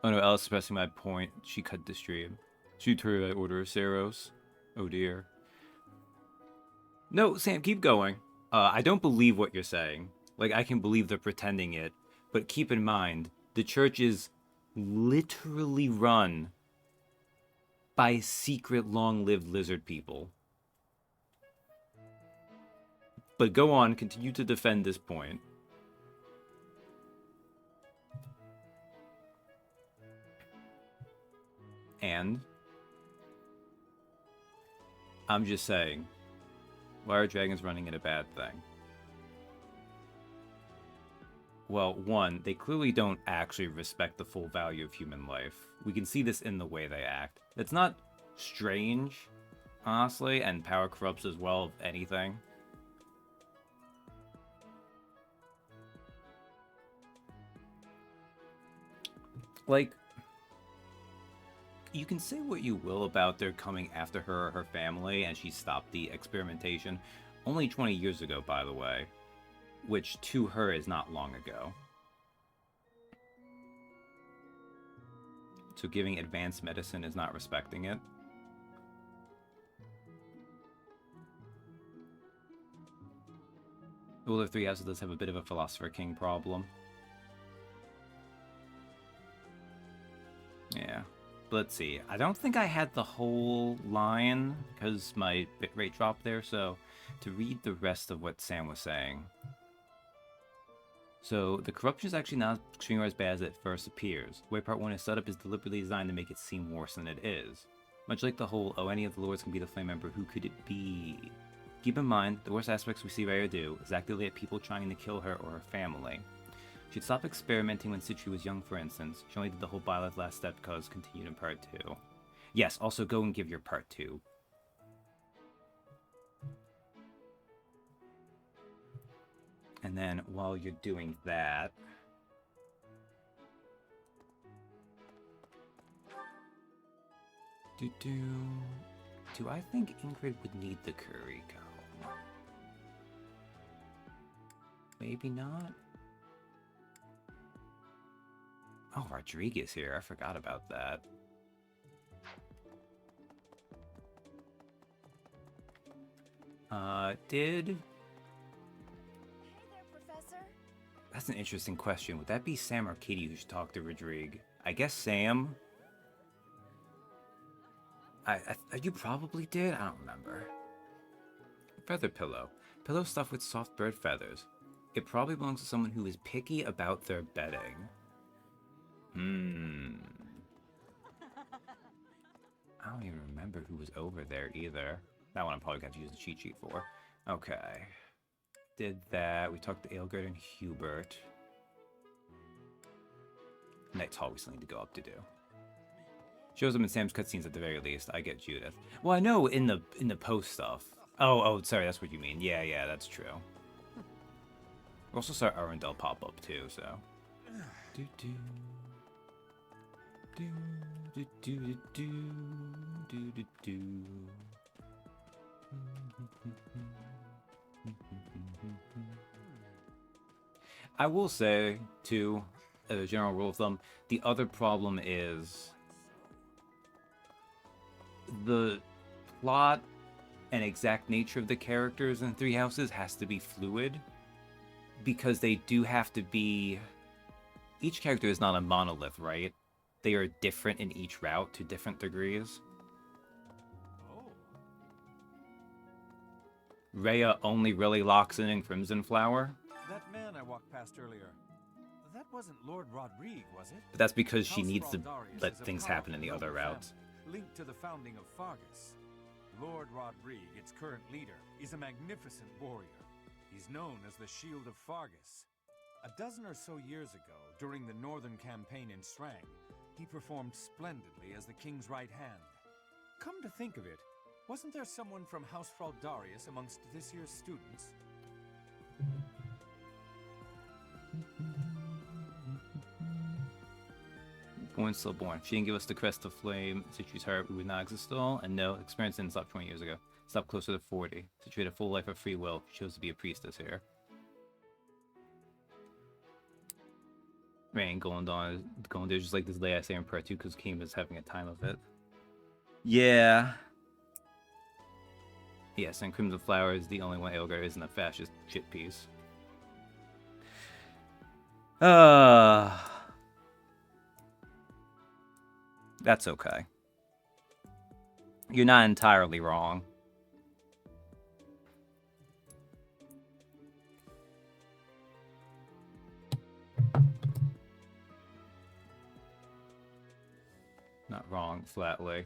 Oh no, Alice is pressing my point. She cut the stream. Shoot her by order of Saros. Oh dear. No, Sam, keep going. I don't believe what you're saying. Like, I can believe they're pretending it. But keep in mind, the church is literally run by secret long-lived lizard people. But go on, continue to defend this point. And I'm just saying, why are dragons running in a bad thing? Well, one, they clearly don't actually respect the full value of human life. We can see this in the way they act. It's not strange, honestly, and power corrupts as well, if anything. Like, you can say what you will about their coming after her or her family, and she stopped the experimentation. Only 20 years ago, by the way. Which, to her, is not long ago. So giving advanced medicine is not respecting it. Rule of Three Houses does have a bit of a Philosopher King problem. Yeah. But let's see. I don't think I had the whole line, because my bitrate dropped there, so to read the rest of what Sam was saying. So, the corruption is actually not extremely as bad as it first appears. The way Part 1 is set up is deliberately designed to make it seem worse than it is. Much like the whole, oh, any of the lords can be the flame member, who could it be? Keep in mind, the worst aspects we see Rhea do is actively at people trying to kill her or her family. She'd stopped experimenting when Citri was young, for instance. She only did the whole Byleth last step because continued in Part 2. Yes, also go and give your Part 2. And then, while you're doing that... Do I think Ingrid would need the Kuriko? Maybe not? Oh, Rodriguez here. I forgot about that. Did... That's an interesting question. Would that be Sam or Katie who should talk to Rodrigue? I guess Sam. You probably did? I don't remember. Feather pillow. Pillow stuffed with soft bird feathers. It probably belongs to someone who is picky about their bedding. I don't even remember who was over there either. That one I'm probably going to use the cheat sheet for. Okay. Did that. We talked to Aelgert and Hubert. Knight's Hall we still need to go up to do. Shows up in Sam's cutscenes at the very least. I get Judith. Well, I know in the post stuff. Oh, sorry, that's what you mean. Yeah, that's true. We also saw Arundel pop up too, so. I will say, too, as a general rule of thumb, the other problem is the plot and exact nature of the characters in Three Houses has to be fluid, because they do have to be... Each character is not a monolith, right? They are different in each route to different degrees. Rhea only really locks in Crimson Flower. That man I walked past earlier. That wasn't Lord Rodrigue, was it? But that's because she needs to let things happen in the other routes. Linked to the founding of Fargus. Lord Rodrigue, its current leader, is a magnificent warrior. He's known as the Shield of Fargus. A dozen or so years ago, during the Northern Campaign in Srang, he performed splendidly as the king's right hand. Come to think of it, wasn't there someone from House Fraldarius amongst this year's students? Born still born. She didn't give us the crest of flame. Citri's heart, we would not exist at all. And no, experience didn't stop 20 years ago. Stopped closer to 40. Citri had a full life of free will. She chose to be a priestess here. Man, going there's just like this late I say in prayer too, because Kima's having a time of it. Yeah. Yes, and Crimson Flower is the only one Edelgard isn't a fascist shit piece. That's okay. You're not entirely wrong. Not wrong, flatly.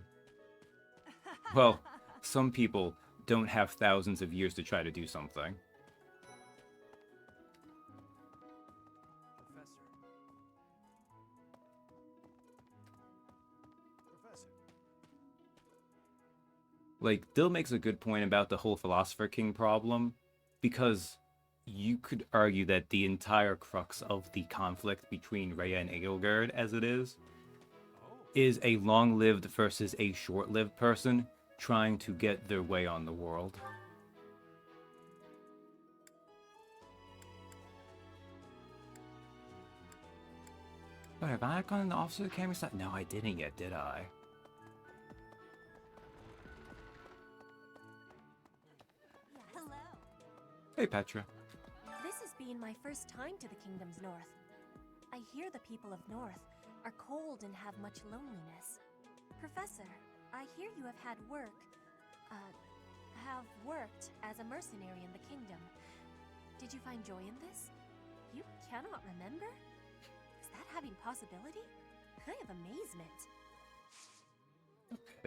Well, some people don't have thousands of years to try to do something. Like, Dill makes a good point about the whole Philosopher King problem, because you could argue that the entire crux of the conflict between Rhea and Edelgard, as it is a long-lived versus a short-lived person trying to get their way on the world. Oh, have I gone in the Officer of the Camera side? No, I didn't yet, did I? Hello. Hey, Petra. This has been my first time to the Kingdom's North. I hear the people of North are cold and have much loneliness. Professor, I hear you have worked as a mercenary in the Kingdom. Did you find joy in this? You cannot remember? Is that having possibility? I have amazement.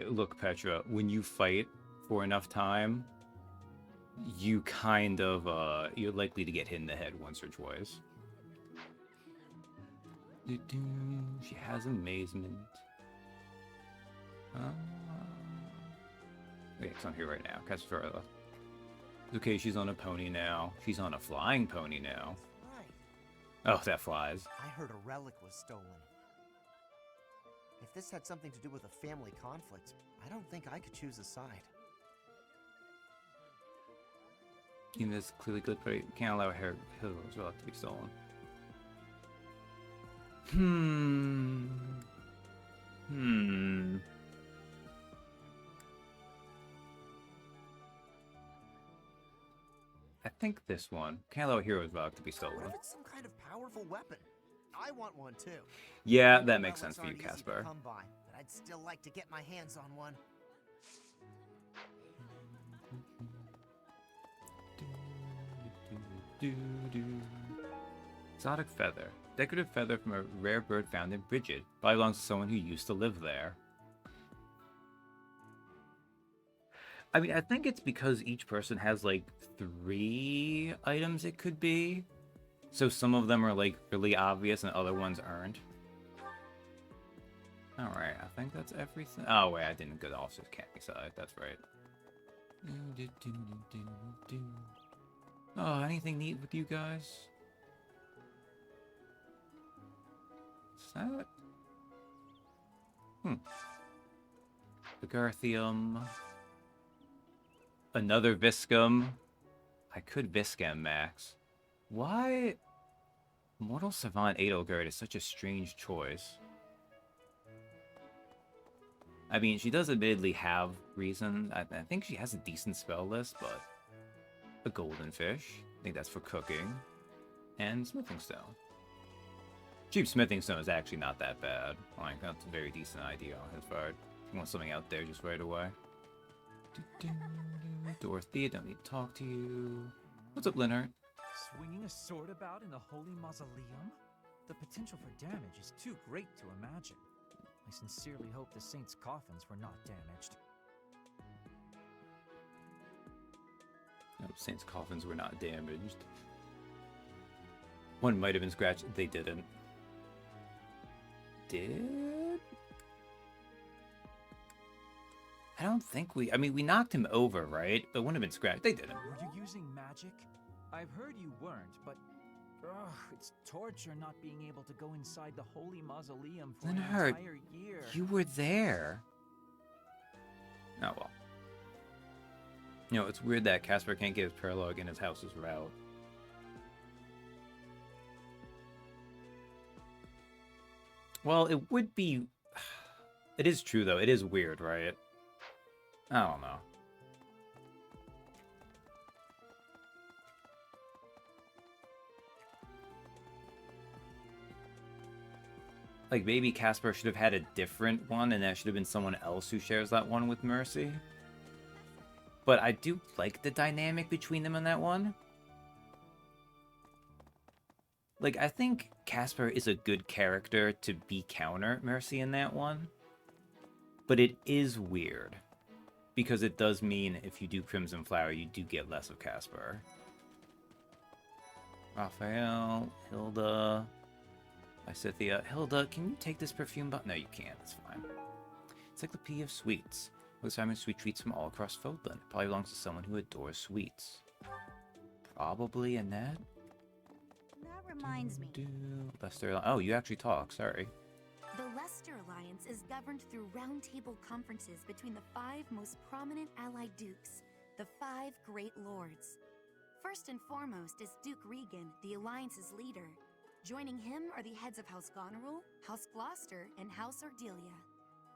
Look, Petra, when you fight for enough time, you kind of, you're likely to get hit in the head once or twice. She has amazement. Wait, it's on here right now. Castorella. Okay, she's on a pony now. She's on a flying pony now. Right. Oh, that flies. I heard a relic was stolen. If this had something to do with a family conflict, I don't think I could choose a side. Even this clearly good, but it can't allow her hills relic to be stolen. I think this one. Can't allow Hero's Relic to be stolen. What if it's some kind of powerful weapon? I want one too. Yeah, that makes sense for you, Relicts aren't easy to Casper. come by, but I'd still like to get my hands on one. Exotic feather. Decorative feather from a rare bird found in Bridget. Probably belongs to someone who used to live there. I mean, I think it's because each person has, like, 3 items it could be. So some of them are, like, really obvious and other ones aren't. Alright, I think that's everything. Oh, wait, I didn't go to Officer's Camping side. That's right. Oh, anything neat with you guys? Is that? Agarthium. Another Viscum. I could Viscam Max. Why? Mortal Savant Edelgard is such a strange choice. I mean, she does admittedly have reason. I think she has a decent spell list, but a golden fish. I think that's for cooking. And smithing stone. Cheap smithing stone is actually not that bad. Like, that's a very decent idea on his part. You want something out there just right away. Dorothea, don't need to talk to you. What's up, Leonard? Swinging a sword about in the Holy Mausoleum? The potential for damage is too great to imagine. I sincerely hope the saints' coffins were not damaged. No, saints' coffins were not damaged. One might have been scratched. They didn't. Did? I don't think we... I mean, we knocked him over, right? But wouldn't have been scratched. They didn't. Were you using magic? I've heard you weren't, but... Ugh, it's torture not being able to go inside the Holy Mausoleum for Leonard, an entire year. You were there. Oh, well. You know, it's weird that Casper can't get his paralog in his house's route. Well, it would be... It is true, though. It is weird, right? I don't know. Like, maybe Casper should have had a different one, and that should have been someone else who shares that one with Mercy. But I do like the dynamic between them in that one. Like, I think Casper is a good character to be counter Mercy in that one. But it is weird. Because it does mean if you do Crimson Flower, you do get less of Casper. Raphael, Hilda, Lysithia. Hilda, can you take this perfume bottle? No, you can't. It's fine. Encyclopedia of Sweets. With Simon sweet treats from all across Fodland. Probably belongs to someone who adores sweets. Probably Annette? That reminds me. Lester. Oh, you actually talk. Sorry. The Leicester Alliance is governed through roundtable conferences between the 5 most prominent allied dukes, the 5 great lords. First and foremost is Duke Regan, the Alliance's leader. Joining him are the heads of House Goneril, House Gloucester, and House Ardelia.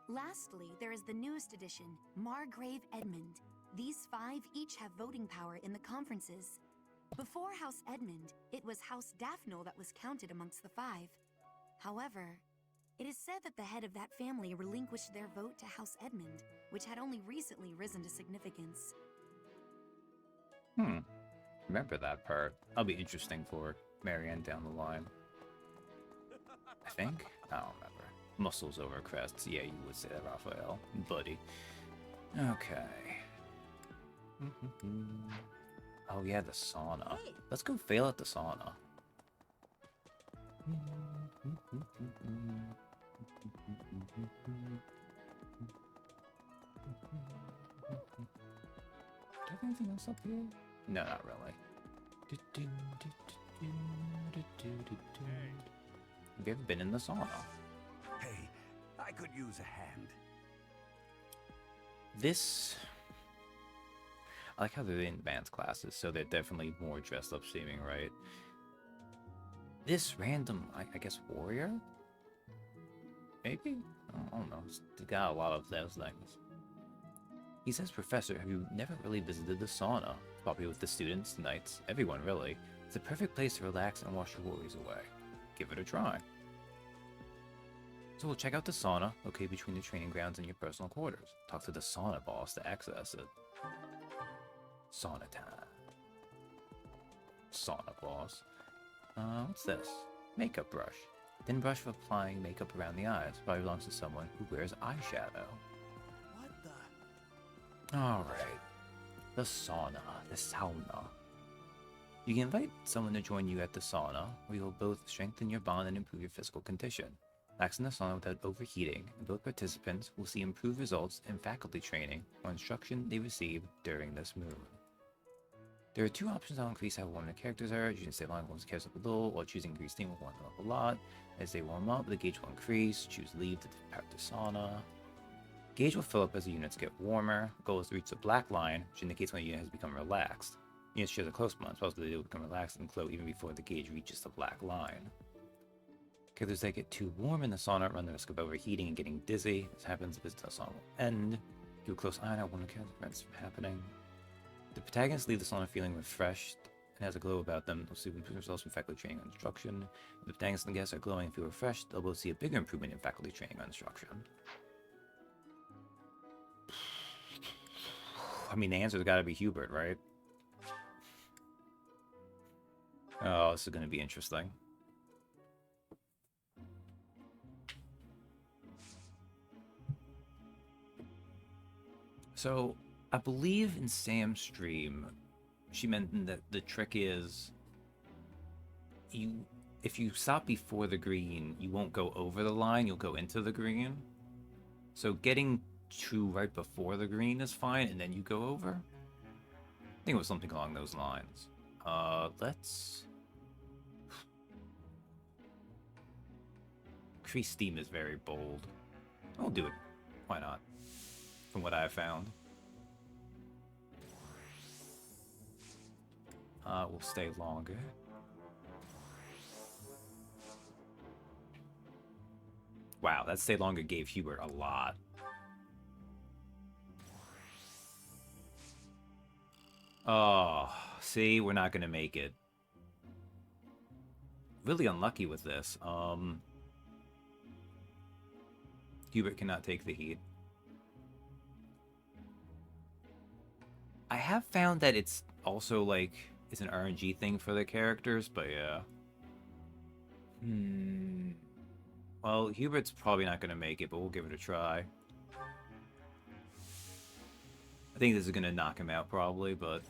Lastly, there is the newest addition, Margrave Edmund. These 5 each have voting power in the conferences. Before House Edmund, it was House Daphne that was counted amongst the 5. However, it is said that the head of that family relinquished their vote to House Edmund, which had only recently risen to significance. Remember that part. That'll be interesting for Marianne down the line. I think? I don't remember. Muscles over crests. Yeah, you would say that, Raphael. Buddy. Okay. Oh yeah, the sauna. Hey. Let's go fail at the sauna. Do I have anything else up here? No, not really. Have you ever been in the sauna? Hey, I could use a hand. This... I like how they're in advanced classes, so they're definitely more dressed up seeming, right? This random, I guess, warrior? Maybe? I don't know. They got a lot of those things. He says, Professor, have you never really visited the sauna? Popular with the students, knights, everyone really. It's a perfect place to relax and wash your worries away. Give it a try. So we'll check out the sauna, located between the training grounds and your personal quarters. Talk to the sauna boss to access it. Sauna time. Sauna boss. What's this? Makeup brush. Thin brush for applying makeup around the eyes. Probably belongs to someone who wears eyeshadow. What the? Alright. The sauna. The sauna. You can invite someone to join you at the sauna, where you'll both strengthen your bond and improve your physical condition. Relax in the sauna without overheating, and both participants will see improved results in faculty training or instruction they receive during this mood. There are 2 options that'll increase how warm the characters are. You can stay long one's cares up a little, while choosing increase steam will warm them up a lot. As they warm up, the gauge will increase. Choose leave to depart the sauna. Gauge will fill up as the units get warmer. The goal is to reach the black line, which indicates when a unit has become relaxed. Units share the close bond, so they will become relaxed and glow even before the gauge reaches the black line. Characters that get too warm in the sauna run the risk of overheating and getting dizzy. This happens if the sauna will end. Keep a close eye on one of the events from happening. The protagonists leave the sauna feeling refreshed and has a glow about them. They'll see improved results from faculty training on instruction. If the protagonists and guests are glowing and feel refreshed, they'll both see a bigger improvement in faculty training on instruction. I mean, the answer's gotta be Hubert, right? Oh, this is gonna be interesting. So, I believe in Sam's stream, she mentioned that the trick is, if you stop before the green, you won't go over the line, you'll go into the green. So getting to right before the green is fine, and then you go over? I think it was something along those lines. Let's... Increase steam is very bold. I'll do it. Why not? From what I found. We'll stay longer. Wow, that stay longer gave Hubert a lot. Oh, see, we're not gonna make it. Really unlucky with this. Hubert cannot take the heat. I have found that it's also like it's an RNG thing for the characters, but yeah. Well, Hubert's probably not gonna make it, but we'll give it a try. I think this is gonna knock him out probably, but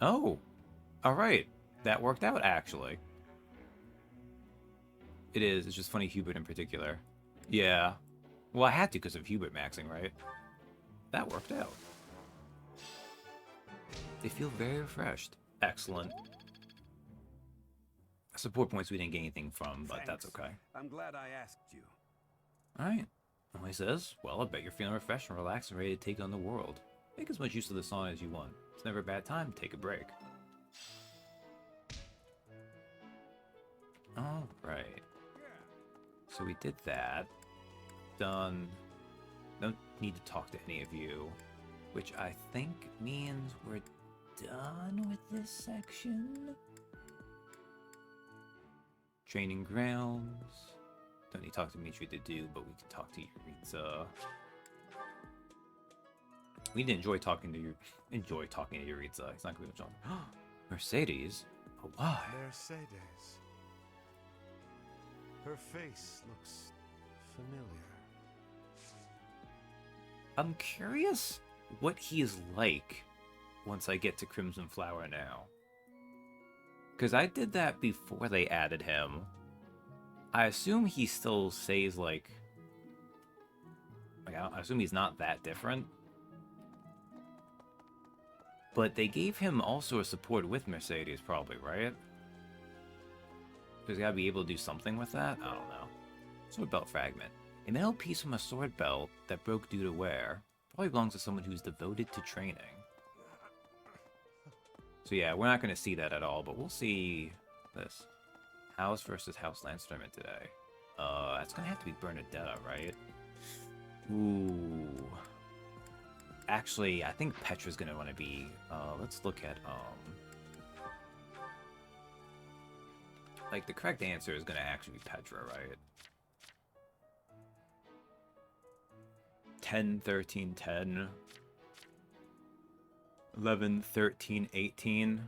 oh, all right, that worked out actually. It is. It's just funny Hubert in particular. Yeah. Well, I had to because of Hubert maxing, right? That worked out. They feel very refreshed. Excellent. Support points we didn't get anything from, but that's okay. I'm glad I asked you. Alright. Well, he says, well, I bet you're feeling refreshed and relaxed and ready to take on the world. Make as much use of the song as you want. It's never a bad time to take a break. Alright. So we did that. Done. Don't need to talk to any of you. Which I think means we're done with this section. Training grounds. Don't need to talk to Mitri to do, but we can talk to Yuritsa. We didn't enjoy talking to Yuritsa. It's not going to be much. Mercedes? Oh, why? Mercedes. Her face looks familiar. I'm curious what he is like once I get to Crimson Flower now. Because I did that before they added him. I assume he still stays like I assume he's not that different. But they gave him also a support with Mercedes probably, right? Because you gotta be able to do something with that? I don't know. Sword belt fragment. A metal piece from a sword belt that broke due to wear. Probably belongs to someone who's devoted to training. So yeah, we're not going to see that at all, but we'll see this. House versus House Lance tournament today. It's going to have to be Bernadetta, right? Ooh. Actually, I think Petra's going to want to be... let's look at... Like, the correct answer is going to actually be Petra, right? 10, 13, 10... 11, 13, 18.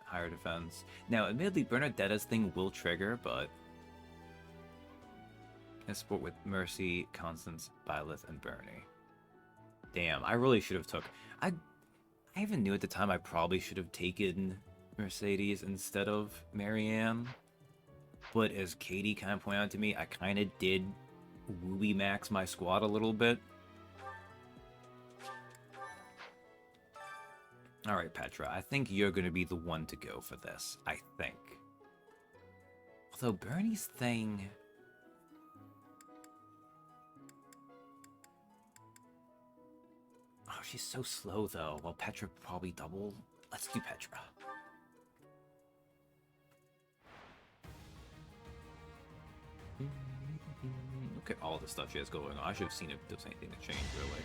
Higher defense. Now, admittedly, Bernadetta's thing will trigger, but... I support with Mercy, Constance, Byleth, and Bernie. Damn, I really should have took... I even knew at the time I probably should have taken Mercedes instead of Marianne. But as Katie kind of pointed out to me, I kind of did wooey max my squad a little bit. Alright, Petra, I think you're going to be the one to go for this. I think. Although Bernie's thing... Oh, she's so slow, though. Well, Petra probably double. Let's do Petra. Look at all the stuff she has going on. I should have seen if there's anything to change, really.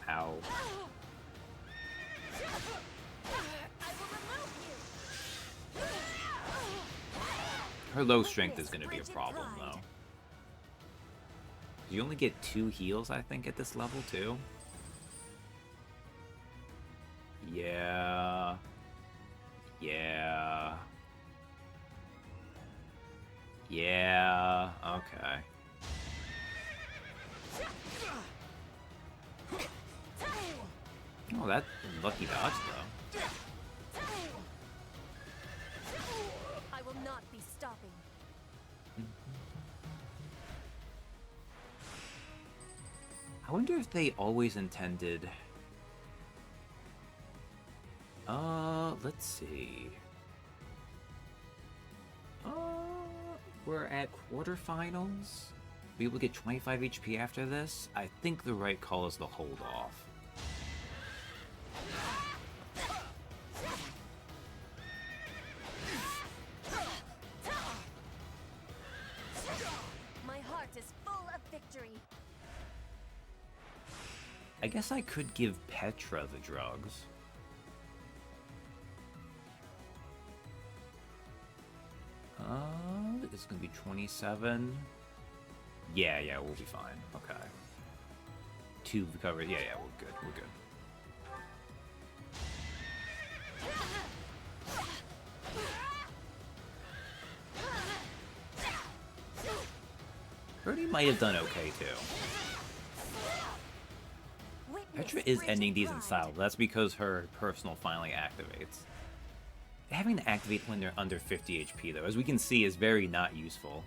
Ow. Her low strength is going to be a problem, though. You only get 2 heals, I think, at this level, too. Yeah. Yeah. Yeah. Okay. Oh, that lucky dodge, though. I will not be stopping. I wonder if they always intended... let's see. We're at quarterfinals. We will get 25 HP after this. I think the right call is the hold off. heart is full of victory. I guess I could give Petra the drugs. It's gonna be 27. Yeah, we'll be fine. Okay. 2 recovered. Yeah, we're good. We're good. Birdie might have done okay too. Petra is ending these in style, but that's because her personal finally activates. Having to activate when they're under 50 HP, though, as we can see, is very not useful.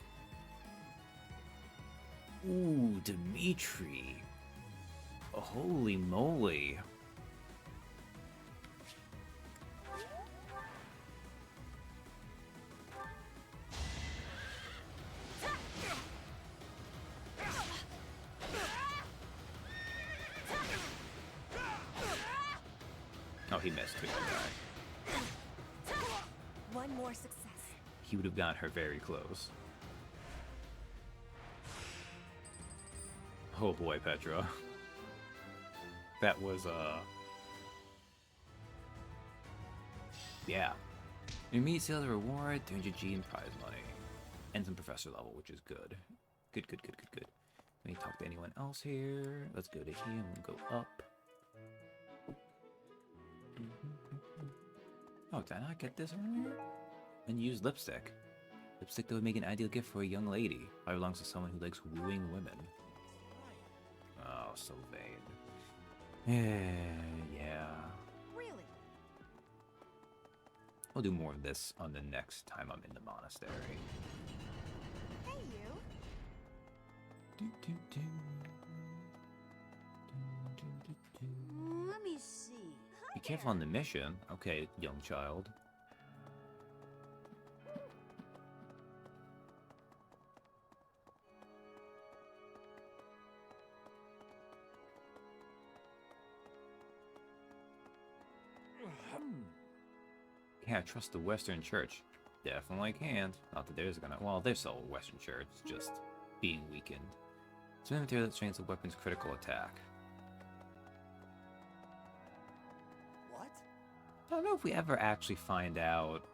Ooh, Dimitri. Holy moly. Oh, he missed too. One more success. He would have got her very close. Oh boy, Petra. That was, yeah. You meet seal the reward, 300G in prize money. And some professor level, which is good. Good. Let me talk to anyone else here. Let's go to here and we'll go up. Oh, did I not get this earlier? And use lipstick. Lipstick that would make an ideal gift for a young lady. Probably belongs to someone who likes wooing women. Oh, so vain. Yeah. Really? We'll do more of this on the next time I'm in the monastery. Hey, you. Let me see. Be careful on the mission. Okay, young child. Can't trust the Western Church. Definitely can't. Not that there's gonna. Well, there's still a Western Church, just being weakened. It's a material that strains the weapon's critical attack. What? I don't know if we ever actually find out.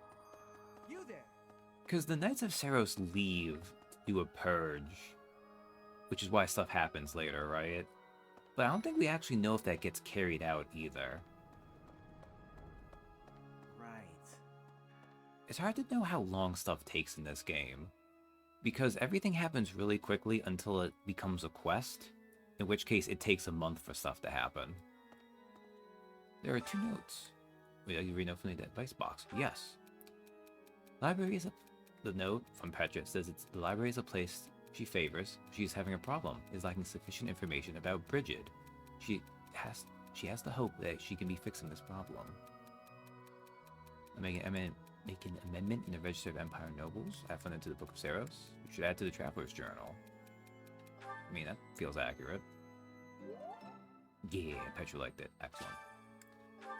You there? Because the Knights of Saros leave to do a purge, which is why stuff happens later, right? But I don't think we actually know if that gets carried out either. It's hard to know how long stuff takes in this game, because everything happens really quickly until it becomes a quest, in which case it takes a month for stuff to happen. There are 2 notes. Wait, you read note from the advice box. Yes. Library is the note from Petra says the library is a place she favors. She's having a problem, is lacking sufficient information about Bridget. She has the hope that she can be fixing this problem. Make an amendment in the Register of Empire Nobles, add them to the Book of Saros. You should add to the Traveler's Journal. I mean, that feels accurate. Yeah, Petra liked it. Excellent.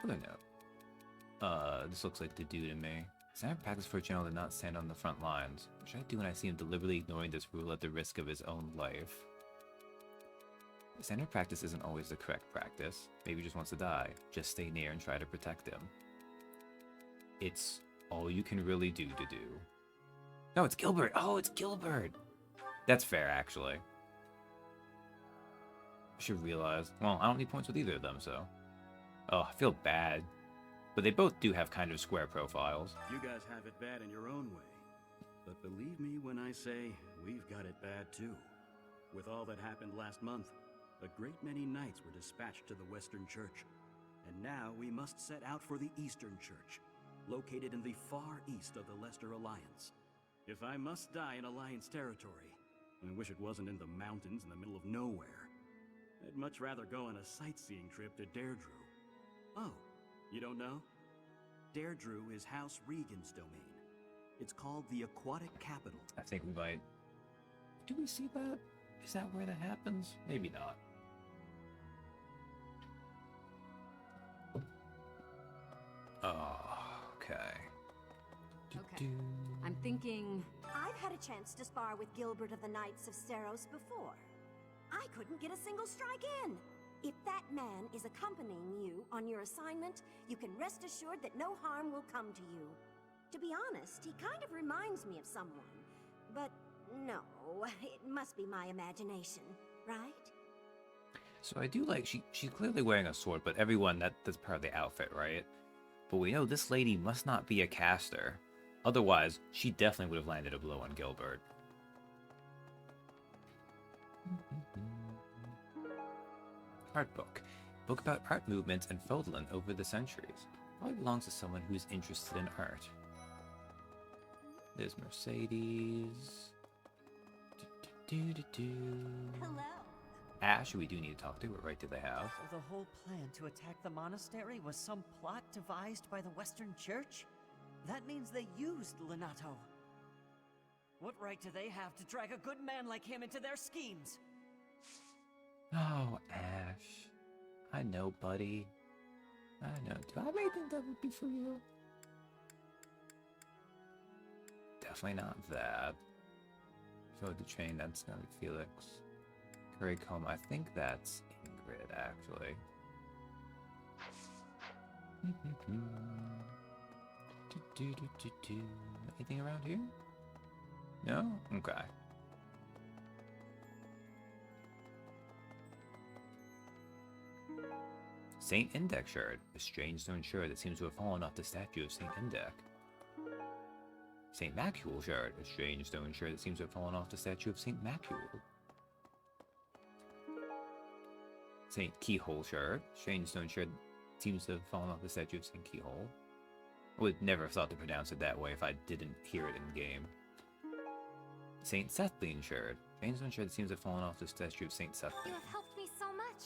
Other note. This looks like the dude in me. Standard practice for a general to not stand on the front lines. What should I do when I see him deliberately ignoring this rule at the risk of his own life? Standard practice isn't always the correct practice. Maybe he just wants to die. Just stay near and try to protect him. It's all you can really do to do. No, it's Gilbert! Oh, it's Gilbert! That's fair, actually. I should realize. Well, I don't need points with either of them, so. Oh, I feel bad. But they both do have kind of square profiles. You guys have it bad in your own way. But believe me when I say, we've got it bad too. With all that happened last month, a great many knights were dispatched to the Western Church. And now we must set out for the Eastern Church, located in the far east of the Leicester Alliance. If I must die in Alliance territory, I wish it wasn't in the mountains in the middle of nowhere. I'd much rather go on a sightseeing trip to Deirdre. Oh, you don't know? Deirdre is House Regan's domain. It's called the Aquatic Capital. I think we might. Do we see that? Is that where that happens? Maybe not. Oh, okay. Okay. I'm thinking... I've had a chance to spar with Gilbert of the Knights of Seros before. I couldn't get a single strike in. If that man is accompanying you on your assignment, you can rest assured that no harm will come to you. To be honest, he kind of reminds me of someone. But no, it must be my imagination, right? So I do like, she's clearly wearing a sword, but everyone, that's part of the outfit, right? But we know this lady must not be a caster. Otherwise, she definitely would have landed a blow on Gilbert. Art book. Book about art movements and Fodlan over the centuries. Probably belongs to someone who's interested in art. There's Mercedes. Hello. Ash, who we do need to talk to. What right do they have? So the whole plan to attack the monastery was some plot devised by the Western Church? That means they used Lenato. What right do they have to drag a good man like him into their schemes? Oh, Ash. I know, buddy. I know. Do I really think that would be for you? Definitely not that. So the train, that's gonna be Felix. Currycomb, I think that's Ingrid, actually. Anything around here? No? Okay. Saint Indec shard, a strange stone shard that seems to have fallen off the statue of Saint Indec. Saint Macule shard, a strange stone shard that seems to have fallen off the statue of Saint Macule. Saint Keyhole shard, strange stone shard seems to have fallen off the statue of Saint Keyhole. I would never have thought to pronounce it that way if I didn't hear it in game. Saint Sethlein shard, strange stone shard that seems to have fallen off the statue of Saint Sethlein. You have helped me so much.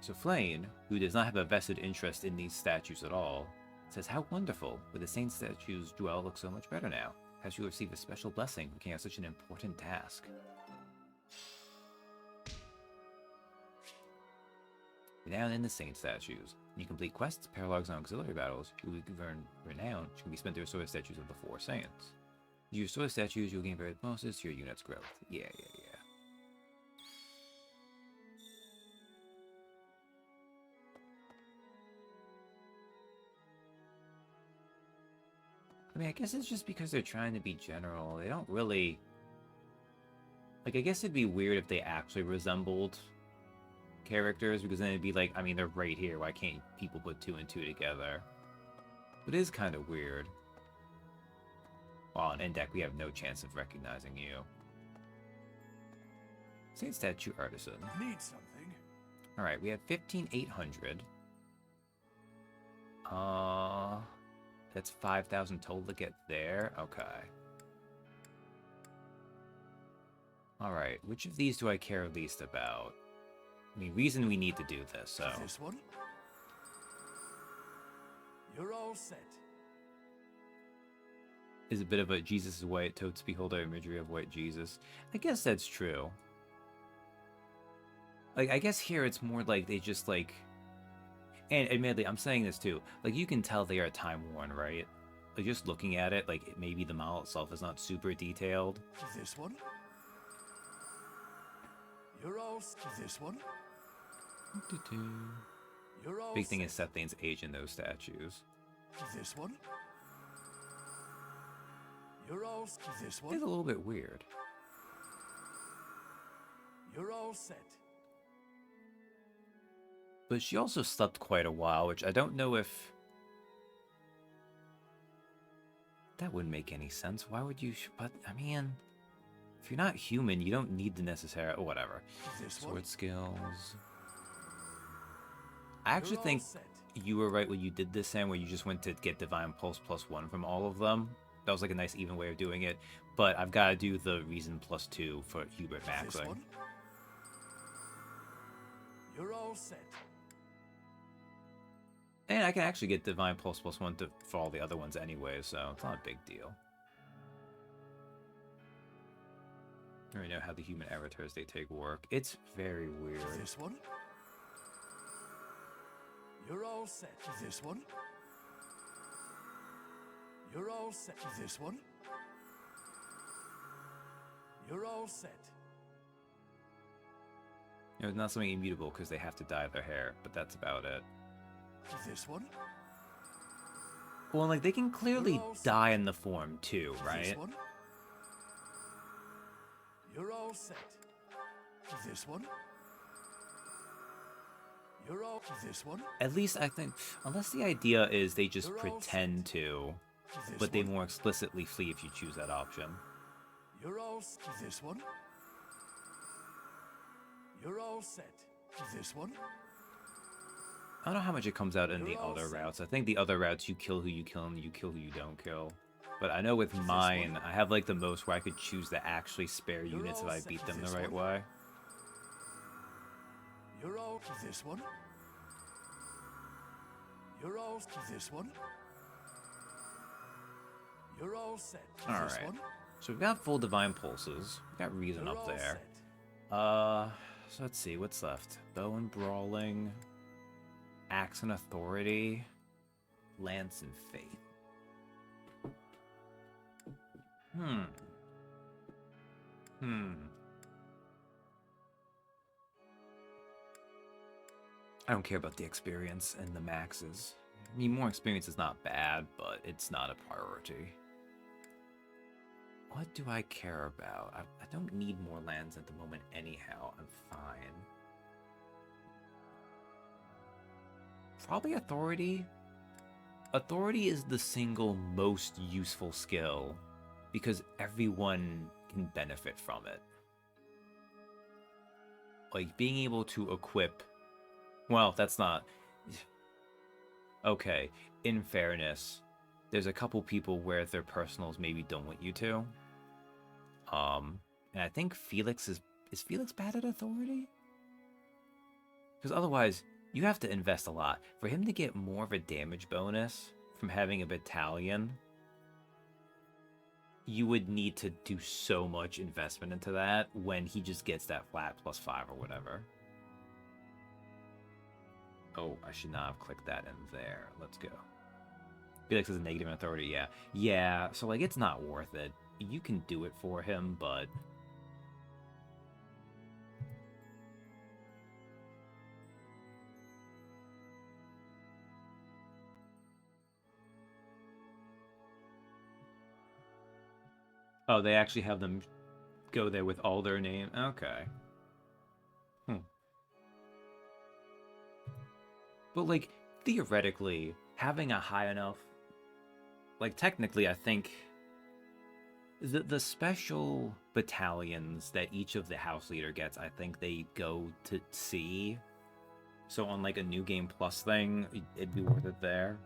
So Flane, who does not have a vested interest in these statues at all, says, "How wonderful! Where the saint statues dwell looks so much better now. Has you received a special blessing for carrying out such an important task?" Renown in the saint statues. When you complete quests, paralogs, and auxiliary battles, you will earn renown, which can be spent to restore the statues of the four saints. As you restore statues, you'll gain various bonuses to your unit's growth. Yeah. I mean, I guess it's just because they're trying to be general. They don't really... Like, I guess it'd be weird if they actually resembled characters, because then it'd be like, I mean, they're right here. Why can't people put two and two together? But it is kind of weird. Well, on Indec, we have no chance of recognizing you. Saint Statue Artisan. Need something? Alright, we have 15,800. That's 5,000 total to get there? Okay. Alright, which of these do I care least about? I mean, reason we need to do this, so... This one? You're all set. Is a bit of a Jesus is white, totes behold our imagery of white Jesus. I guess that's true. Like, I guess here it's more like they just, like... And admittedly, I'm saying this too. Like, you can tell they are time-worn, right? Like, just looking at it, like, maybe the model itself is not super detailed. This one? You're all... This one? You're all Big thing is set. Sethlane's age in those statues. This one? You're all... This one? It's a little bit weird. You're all set. But she also slept quite a while, which I don't know if... That wouldn't make any sense. Why would you... But, I mean... If you're not human, you don't need the necessary... Oh, whatever. This Sword one? skills... I actually You're all think set. you were right when you did this, Sam, where you just went to get Divine Pulse +1 from all of them. That was like a nice even way of doing it. But I've got to do the Reason +2 for Hubert This maxing. one? You're all set. And I can actually get Divine Pulse +1 for all the other ones anyway, so it's not a big deal. I already know how the human avatars they take work. It's very weird. This one? You're all set. This one? You're all set. This one? You're all set. You know, it's not something immutable because they have to dye their hair, but that's about it. This one? Well, like, they can clearly die in the form too, right? This one? You're all set. This one? You're all... This one? At least I think, unless the idea is they just pretend to, but they more explicitly flee if you choose that option. You're all... This one? You're all set. This one? I don't know how much it comes out in the other routes. I think the other routes, you kill who you kill and you kill who you don't kill. But I know with mine, I have like the most where I could choose to actually spare units if I beat them the right way. You're all... This one? You're all... This one? You're all set. Alright. So we've got full divine pulses. We've got reason up there. So let's see, what's left? Bow and brawling, axe and authority, lance and faith. I don't care about the experience and the maxes. I mean, more experience is not bad, but it's not a priority. What do I care about? I don't need more lands at the moment anyhow. I'm fine. Probably authority. Authority is the single most useful skill because everyone can benefit from it. Like being able to equip... Well, that's not... Okay, in fairness, there's a couple people where their personals maybe don't want you to. And I think Felix is Felix bad at authority? Because otherwise, you have to invest a lot. For him to get more of a damage bonus from having a battalion, you would need to do so much investment into that when he just gets that flat +5 or whatever. Oh, I should not have clicked that in there. Let's go. Felix is a negative in authority, yeah. Yeah, so like it's not worth it. You can do it for him, but... Oh, they actually have them go there with all their name? Okay. But, like, theoretically, having a high enough... Like, technically, I think... The special battalions that each of the house leader gets, I think they go to C. So on, like, a New Game Plus thing, it'd be worth it there.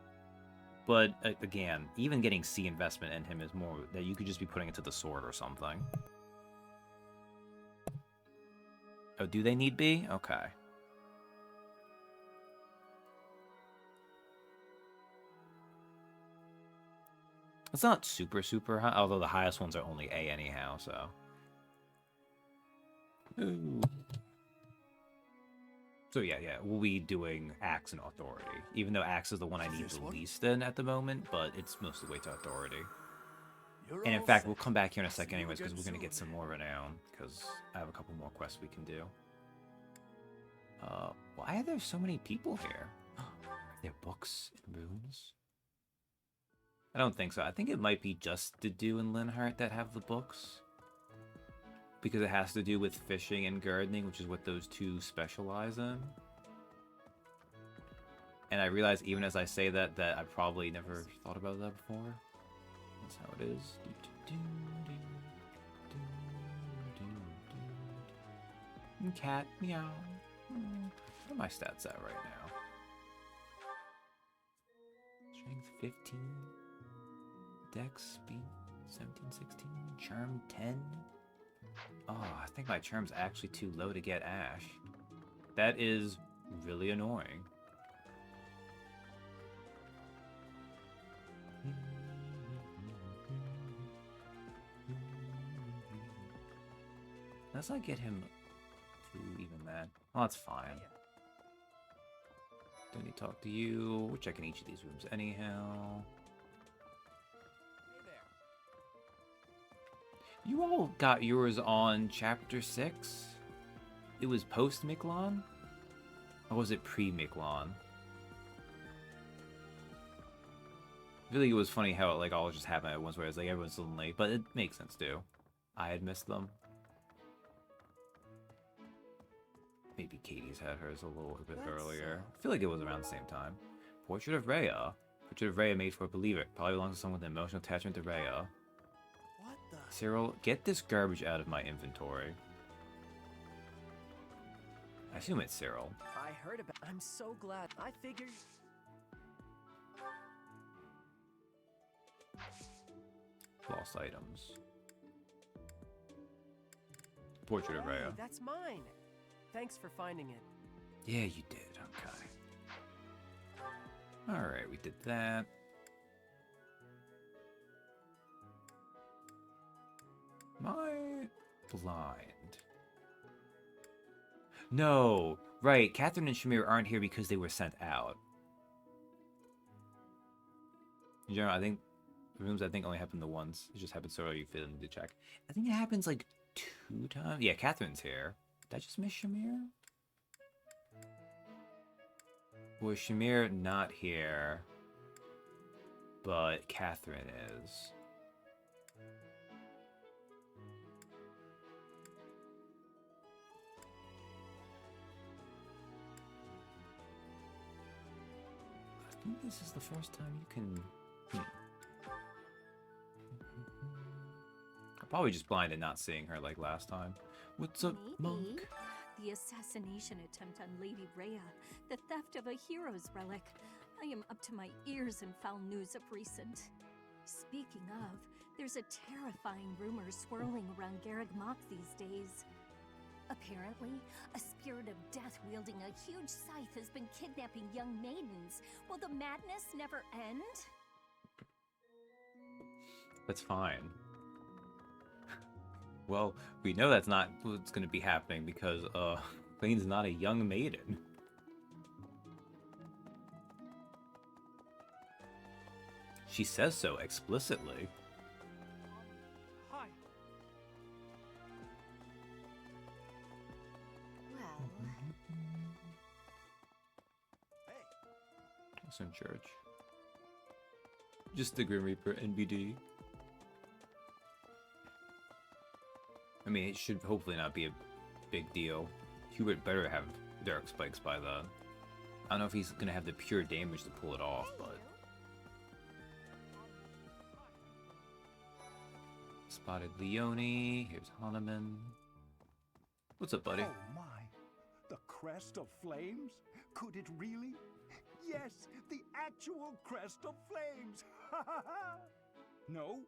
But, again, even getting C investment in him is more that you could just be putting it to the sword or something. Oh, do they need B? Okay. It's not super high, although the highest ones are only A anyhow, so... Ooh. So yeah, we'll be doing Axe and Authority. Even though Axe is the one I need the least in at the moment, but it's mostly way to Authority. And in fact, we'll come back here in a second anyways, because we're going to get some more renown, because I have a couple more quests we can do. Why are there so many people here? Are there books and runes? I don't think so. I think it might be just the Do and Linhart that have the books. Because it has to do with fishing and gardening, which is what those two specialize in. And I realize even as I say that, I probably never thought about that before. That's how it is. Cat, meow. What are my stats at right now? Strength 15. Dex, speed 17, 16. Charm 10. Oh, I think my charm's actually too low to get Ash. That is really annoying. Unless I get him to even that. Well, that's fine. Don't need to talk to you. We're checking each of these rooms anyhow. You all got yours on chapter 6? It was post Miklon? Or was it pre Miklon? I feel like it was funny how it like all just happened at once, where it's like everyone's still late, but it makes sense too. I had missed them. Maybe Katie's had hers a little bit earlier. I feel like it was around the same time. Portrait of Rhea. Portrait of Rhea made for a believer. Probably belongs to someone with an emotional attachment to Rhea. What the? Cyril, get this garbage out of my inventory. I assume it's Cyril. I heard about. I'm so glad. I figured. Lost items. Portrait of Hey, Rhea. that's mine. Thanks for finding it. Yeah, you did. Okay. Alright, we did that. My blind. No! Right, Catherine and Shamir aren't here because they were sent out. In general, I think rooms only happen the once. It just happens so early you fit into check. I think it happens like 2 times. Yeah, Catherine's here. Did I just miss Shamir? Was Shamir not here? But Catherine is. I think this is the first time you can... I'm probably just blind and not seeing her like last time. What's up, monk? The assassination attempt on Lady Rhea, the theft of a hero's relic. I am up to my ears in foul news of recent. Speaking of, there's a terrifying rumor swirling around Garreg Mach these days. Apparently, a spirit of death wielding a huge scythe has been kidnapping young maidens. Will the madness never end? That's fine. Well, we know that's not what's going to be happening because, Queen's not a young maiden. She says so explicitly. Hi. Well, Western Church. Just the Grim Reaper NBD. I mean, it should hopefully not be a big deal. Hubert better have Dark Spikes by then. I don't know if he's gonna have the pure damage to pull it off, but... Spotted Leone, here's Hanuman. What's up, buddy? Oh my, the crest of flames? Could it really? Yes, the actual crest of flames! Ha ha ha! No,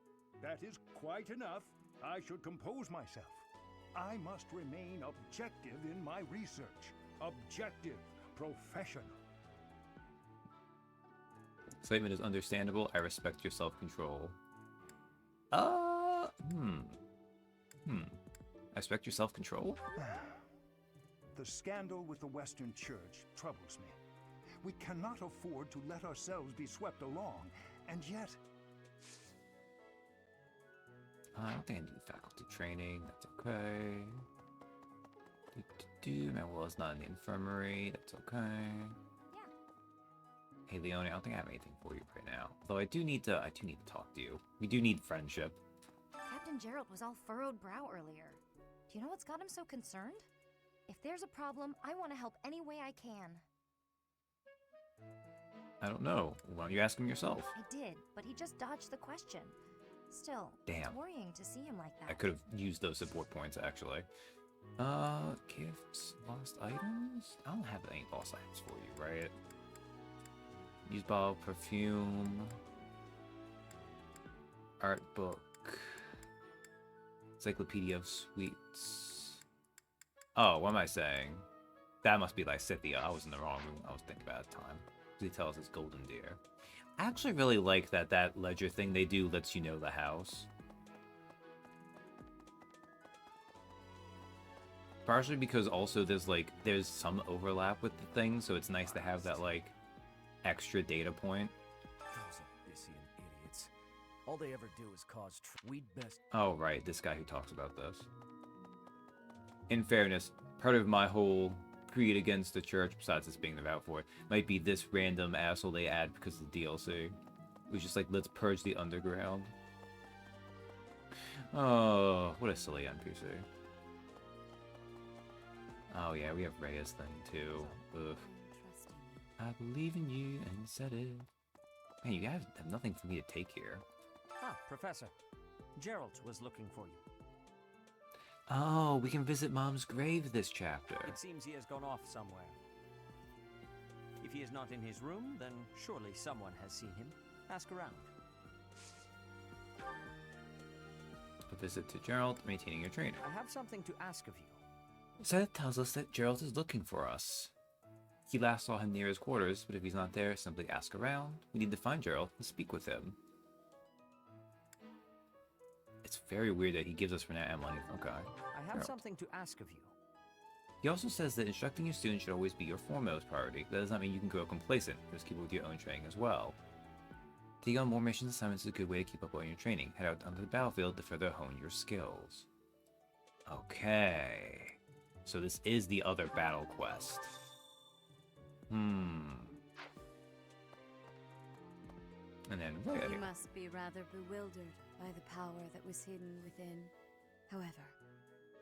that is quite enough. I should compose myself. I must remain objective in my research. Objective, professional. Statement is understandable. I respect your self-control. I respect your self-control? The scandal with the Western Church troubles me. We cannot afford to let ourselves be swept along, and yet... I don't think I need faculty training. That's okay. Manuel is not in the infirmary. That's okay. yeah. Hey, Leone, I don't think I have anything for you right now. Though I do need to talk to you. We do need friendship. Captain Gerald was all furrowed brow earlier. Do you know what's got him so concerned? If there's a problem, I want to help any way I can. I don't know. Why don't you ask him yourself? I did, but he just dodged the question. Still, Damn. it's worrying to see him like that. I could have used those support points, actually. Gifts, lost items? I don't have any lost items for you, right? Use bottle, perfume, art book, encyclopedia of sweets. Oh, what am I saying? That must be Lysithia. I was in the wrong room. I was thinking about it at the time. He tells us Golden Deer. I actually really like that ledger thing they do lets you know the house. Partially because also there's some overlap with the thing, so it's nice to have that extra data point. Those Abyssian idiots. All they ever do is cause we'd best... Oh, right, this guy who talks about this. In fairness, part of my whole creed against the church, besides this being the vow for it, might be this random asshole they add because of the DLC. It was just like, let's purge the underground. Oh, what a silly NPC. Oh yeah, we have Rhea's thing too. Ugh. I believe in you and said it. Man, you guys have nothing for me to take here. Ah, Professor. Gerald was looking for you. Oh, we can visit Mom's grave this chapter. It seems he has gone off somewhere. If he is not in his room, then surely someone has seen him. Ask around. A visit to Gerald, maintaining your training. I have something to ask of you. Seth tells us that Gerald is looking for us. He last saw him near his quarters, but if he's not there, simply ask around. We need to find Gerald and speak with him. It's very weird that he gives us Renat and money. Okay. I have something to ask of you. He also says that instructing your students should always be your foremost priority. That does not mean you can grow complacent. Just keep up with your own training as well. Taking on more missions assignments is a good way to keep up on your training. Head out onto the battlefield to further hone your skills. Okay. So this is the other battle quest. And then Rhea You here. must be rather bewildered by the power that was hidden within. However,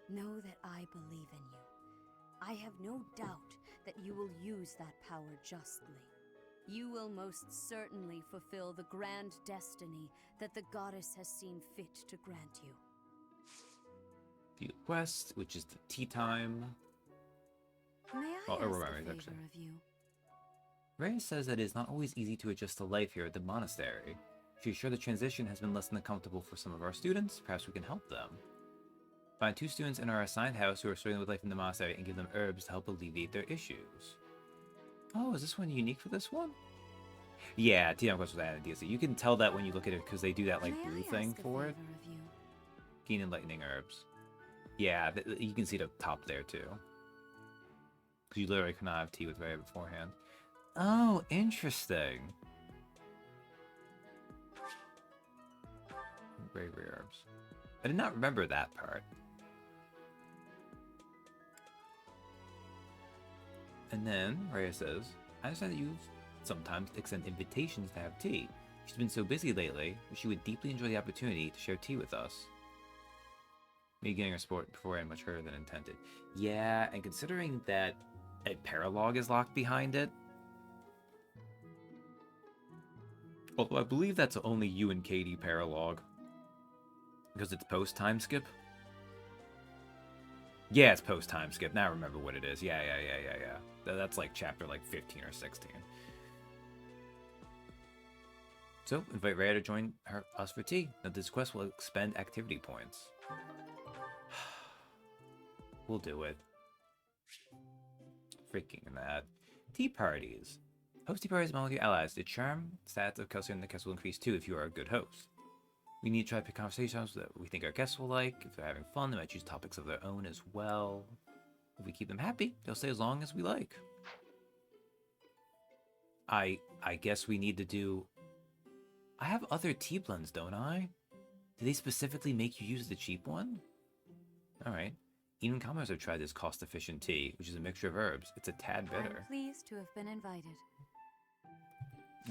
know that I believe in you. I have no doubt that you will use that power justly. You will most certainly fulfill the grand destiny that the goddess has seen fit to grant you. The quest, which is the tea time. May I Oh, ask Aurora, a favor actually. of you? Rhea says that it is not always easy to adjust to life here at the monastery. She's sure the transition has been less than comfortable for some of our students. Perhaps we can help them. Find 2 students in our assigned house who are struggling with life in the monastery and give them herbs to help alleviate their issues. Oh, is this one unique for this one? Yeah, TM Quest was added in DLC. You can tell that when you look at it because they do that like May brew I thing ask a for it. favor of you? Gain enlightening herbs. Yeah, you can see the top there too. Because you literally cannot have tea with Rhea beforehand. Oh, interesting. Bravery herbs. I did not remember that part. And then Rhea says, I understand that you sometimes extend invitations to have tea. She's been so busy lately, but she would deeply enjoy the opportunity to share tea with us. Maybe getting her sport beforehand much harder than intended. Yeah, and considering that a paralog is locked behind it, although I believe that's only you and Katie paralog. Because it's post-time skip? Yeah, it's post-time skip. Now I remember what it is. Yeah. That's like chapter like 15 or 16. So, invite Rhea to join us for tea. Now this quest will expend activity points. We'll do it. Freaking mad. Tea parties. Host tea parties among your allies. The charm stats of Kelsey and the guests will increase too if you are a good host. We need to try to pick conversations that we think our guests will like. If they're having fun, they might choose topics of their own as well. If we keep them happy, they'll stay as long as we like. I guess we need to do... I have other tea blends, don't I? Do they specifically make you use the cheap one? Alright. Even commoners have tried this cost-efficient tea, which is a mixture of herbs. It's a tad bitter. I'm pleased to have been invited.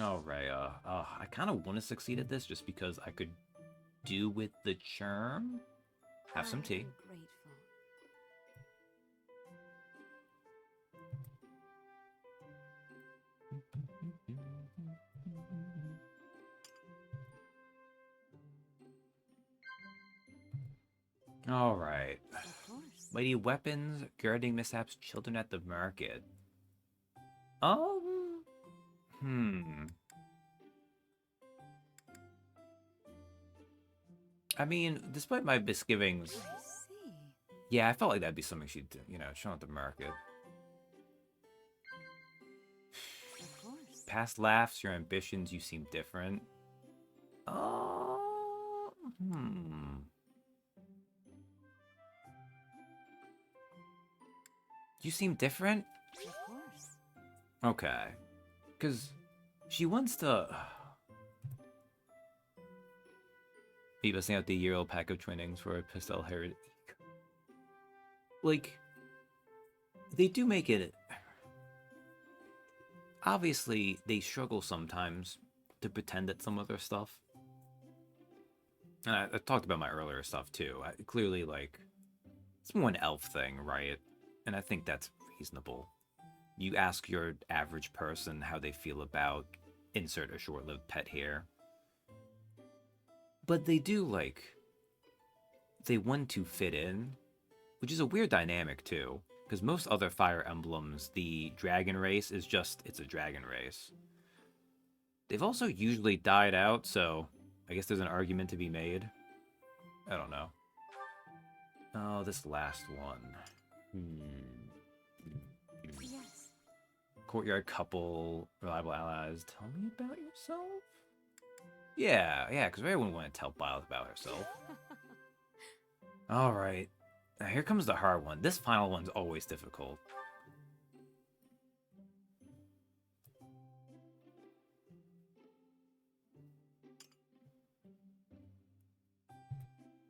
Oh, Rhea. I kind of want to succeed at this just because I could do with the charm. Have some tea. I'm grateful. All right. Of course. Mighty weapons, guarding mishaps, children at the market. I mean, despite my misgivings, I see. yeah, I felt like that'd be something she'd, show at the market. Of course. Past laughs, your ambitions, you seem different. You seem different? Of course. Okay. Because she wants to... Maybe busting out the year-old pack of twinnings for a Pastel Herod. Like, they do make it... Obviously, they struggle sometimes to pretend at some of their stuff. And I talked about my earlier stuff, too. Clearly, like, it's more an elf thing, right? And I think that's reasonable. You ask your average person how they feel about insert a short-lived pet here. But they do, like, they want to fit in, which is a weird dynamic, too. Because most other Fire Emblems, the dragon race is just, it's a dragon race. They've also usually died out, so I guess there's an argument to be made. I don't know. Oh, this last one. Yes. Courtyard couple, reliable allies. Tell me about yourself? Yeah, because Rhea wouldn't want to tell Biles about herself. Alright. Now here comes the hard one. This final one's always difficult.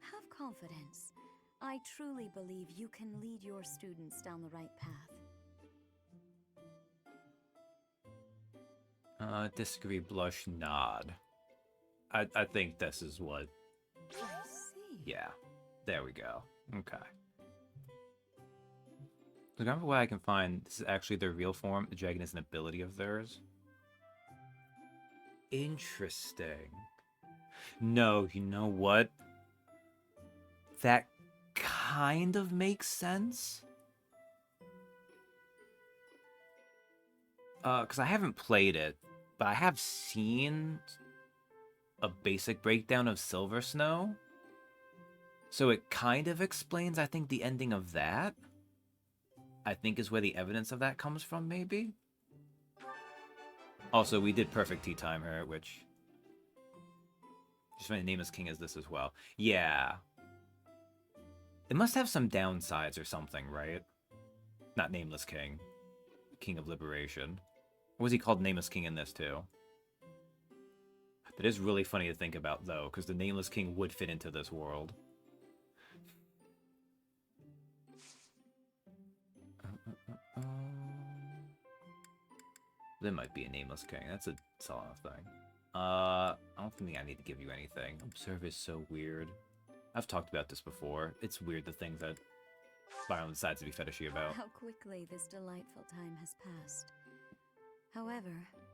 Have confidence. I truly believe you can lead your students down the right path. Disagree, blush, nod. I think this is what... I see. Yeah. There we go. Okay. Remember what I can find. This is actually their real form. The dragon is an ability of theirs. Interesting. No, you know what? That kind of makes sense. Because I haven't played it, but I have seen a basic breakdown of Silver Snow. So it kind of explains, I think, the ending of that. I think is where the evidence of that comes from, maybe? Also, we did perfect tea time here, which... Just my Nameless King is this as well. Yeah. It must have some downsides or something, right? Not Nameless King. King of Liberation. Or was he called Nameless King in this, too? That is really funny to think about, though, because the Nameless King would fit into this world. There might be a Nameless King. That's a solid thing. I don't think I need to give you anything. Observe is so weird. I've talked about this before. It's weird the things that Byron decides to be fetishy about. How quickly this delightful time has passed. However,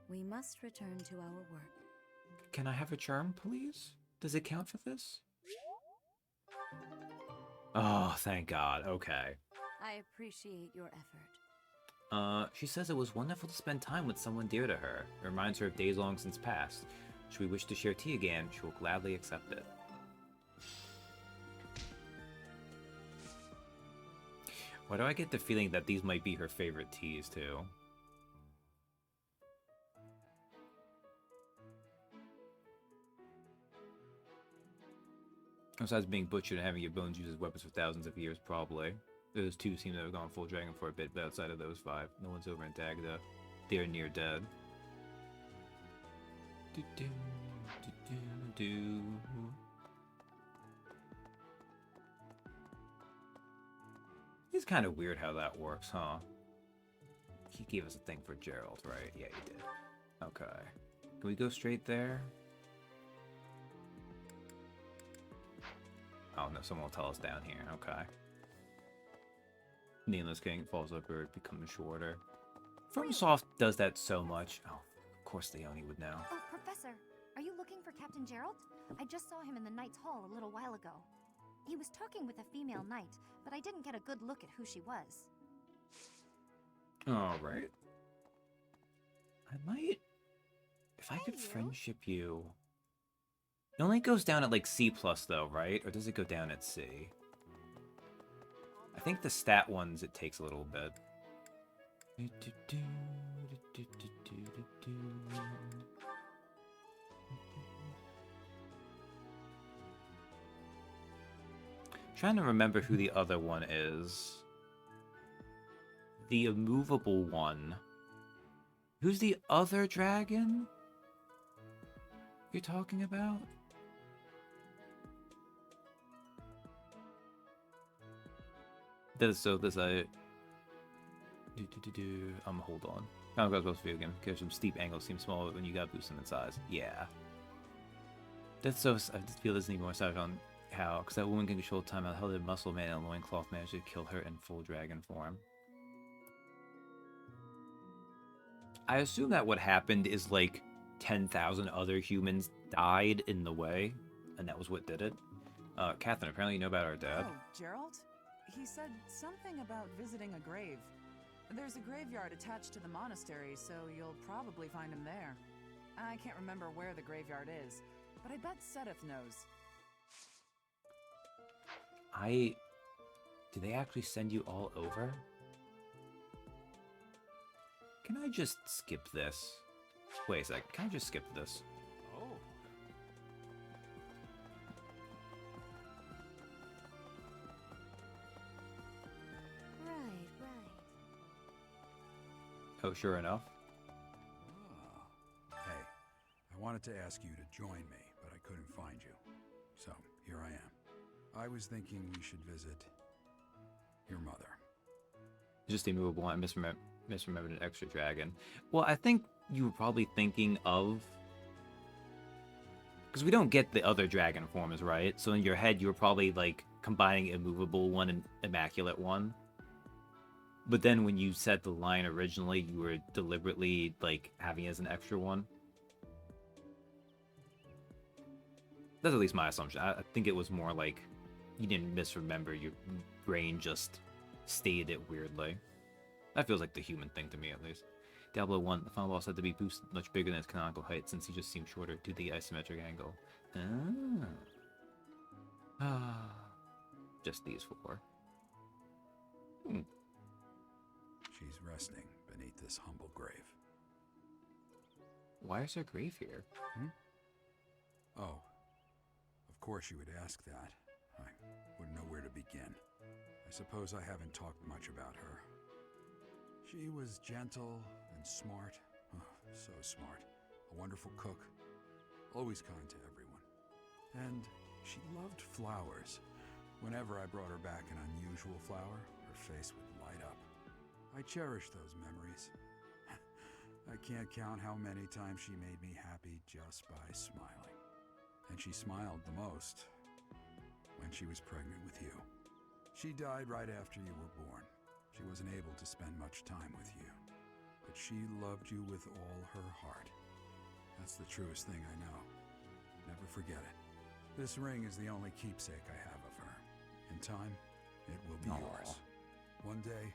we must return to our work. Can I have a charm, please? Does it count for this? Oh, thank God. Okay. I appreciate your effort. She says it was wonderful to spend time with someone dear to her. It reminds her of days long since past. Should we wish to share tea again, she will gladly accept it. Why do I get the feeling that these might be her favorite teas, too? Besides being butchered and having your bones used as weapons for thousands of years, probably. Those two seem to have gone full dragon for a bit, but outside of those five, no one's over in Dagda. They're near dead. It's kind of weird how that works, huh? He gave us a thing for Gerald, right? Yeah, he did. Okay. Can we go straight there? Oh no, someone will tell us down here. Okay. Nameless King falls over, it becomes shorter. FromSoft does that so much. Oh, of course Leonie would know. Oh, Professor, are you looking for Captain Gerald? I just saw him in the Knight's Hall a little while ago. He was talking with a female knight, but I didn't get a good look at who she was. Alright. I might... If I could friendship you... It only goes down at like C+, though, right? Or does it go down at C? I think the stat ones, it takes a little bit. Trying to remember who the other one is. The immovable one. Who's the other dragon you're talking about? Hold on. I'm going to go video game because some steep angles seem small when you got boost them in size. Yeah. That's so. I just feel this need more savage on how, because that woman can control time. How the muscle man and loincloth managed to kill her in full dragon form. I assume that what happened is like 10,000 other humans died in the way, and that was what did it. Catherine, apparently you know about our dad. Oh, Gerald? He said something about visiting a grave. There's a graveyard attached to the monastery, so you'll probably find him there. I can't remember where the graveyard is, but I bet Sedith knows. Did they actually send you all over? Can I just skip this? Wait a sec, can I just skip this? Oh. Right. Oh, sure enough. Hey, I wanted to ask you to join me, but I couldn't find you. So, here I am. I was thinking we should visit your mother. Just a movable one. I misremembered an extra dragon. Well, I think you were probably thinking of... Because we don't get the other dragon forms, right? So in your head, you were probably, like, combining immovable one and immaculate one. But then when you said the line originally, you were deliberately, like, having it as an extra one. That's at least my assumption. I think it was more like you didn't misremember. Your brain just stated it weirdly. That feels like the human thing to me, at least. Diablo 1, the final boss had to be boosted much bigger than his canonical height since he just seemed shorter due to the isometric angle. Just these four. She's resting beneath this humble grave. Why is there a grave here? Oh, of course you would ask that. I wouldn't know where to begin. I suppose I haven't talked much about her. She was gentle and smart. Oh, so smart. A wonderful cook. Always kind to everyone. And she loved flowers. Whenever I brought her back an unusual flower, her face would light up. I cherish those memories. I can't count how many times she made me happy just by smiling. And she smiled the most when she was pregnant with you. She died right after you were born. She wasn't able to spend much time with you, but she loved you with all her heart. That's the truest thing I know. Never forget it. This ring is the only keepsake I have of her. In time, it will be yours. One day,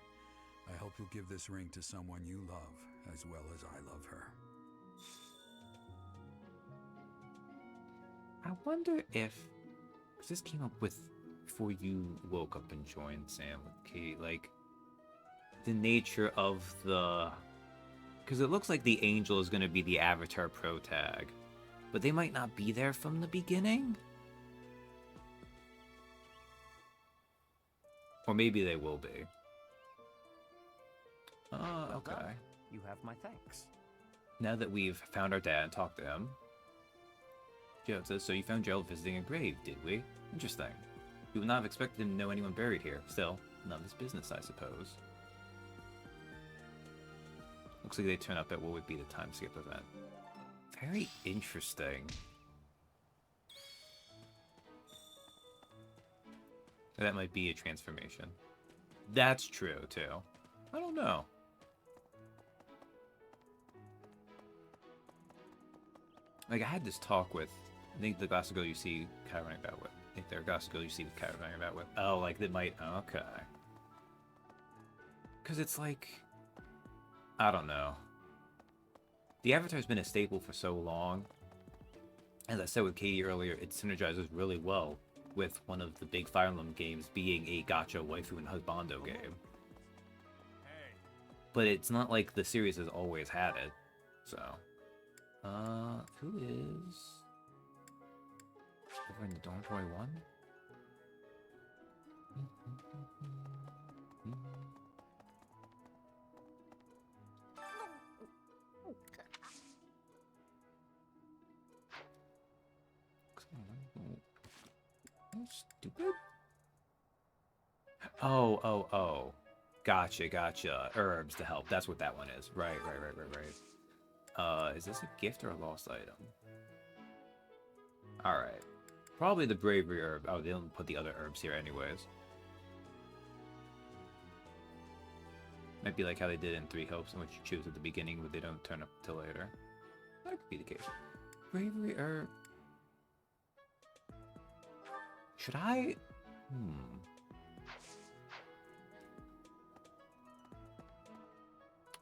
I hope you'll give this ring to someone you love as well as I love her. I wonder if... Because this came up with... Before you woke up and joined Sam with Kate, like... The nature of the... Because it looks like the angel is going to be the Avatar Pro tag. But they might not be there from the beginning? Or maybe they will be. Okay. Well, you have my thanks. Now that we've found our dad and talked to him... Joe says, so you found Gerald visiting a grave, did we? Interesting. We would not have expected him to know anyone buried here. Still, none of his business, I suppose. Looks like they turn up at what would be the time skip event. Very interesting. That might be a transformation. That's true, too. I don't know. Like, I had this talk with, I think the glass of gold you see Kai running about with. I think they're glass of gold you see the Kai running about with. Oh, like, they might, okay. Because it's like, I don't know. The Avatar's been a staple for so long. As I said with Katie earlier, it synergizes really well with one of the big Fire Emblem games being a gacha waifu and husbando game. But it's not like the series has always had it. So, who is over in the dormitory one? Stupid. Oh. Gotcha. Herbs to help. That's what that one is. Right. Is this a gift or a lost item? Alright. Probably the bravery herb. Oh, they don't put the other herbs here anyways. Might be like how they did in Three Hopes, in which you choose at the beginning, but they don't turn up till later. That could be the case. Bravery herb. Should I?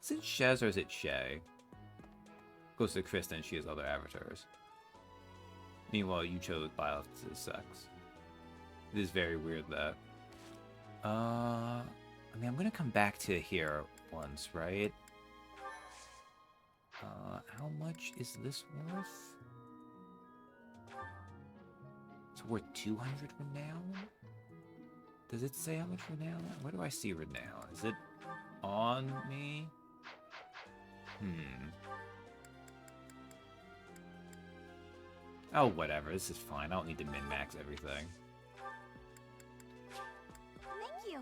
Is it Shez or is it Shay? Goes to Krista and she has other avatars. Meanwhile, you chose Biotis' sex. It is very weird that. I mean, I'm gonna come back to here once, right? How much is this worth? It's worth 200 renown? Does it say how much renown? Where do I see renown? Is it on me? Oh, whatever. This is fine. I don't need to min-max everything. Thank you.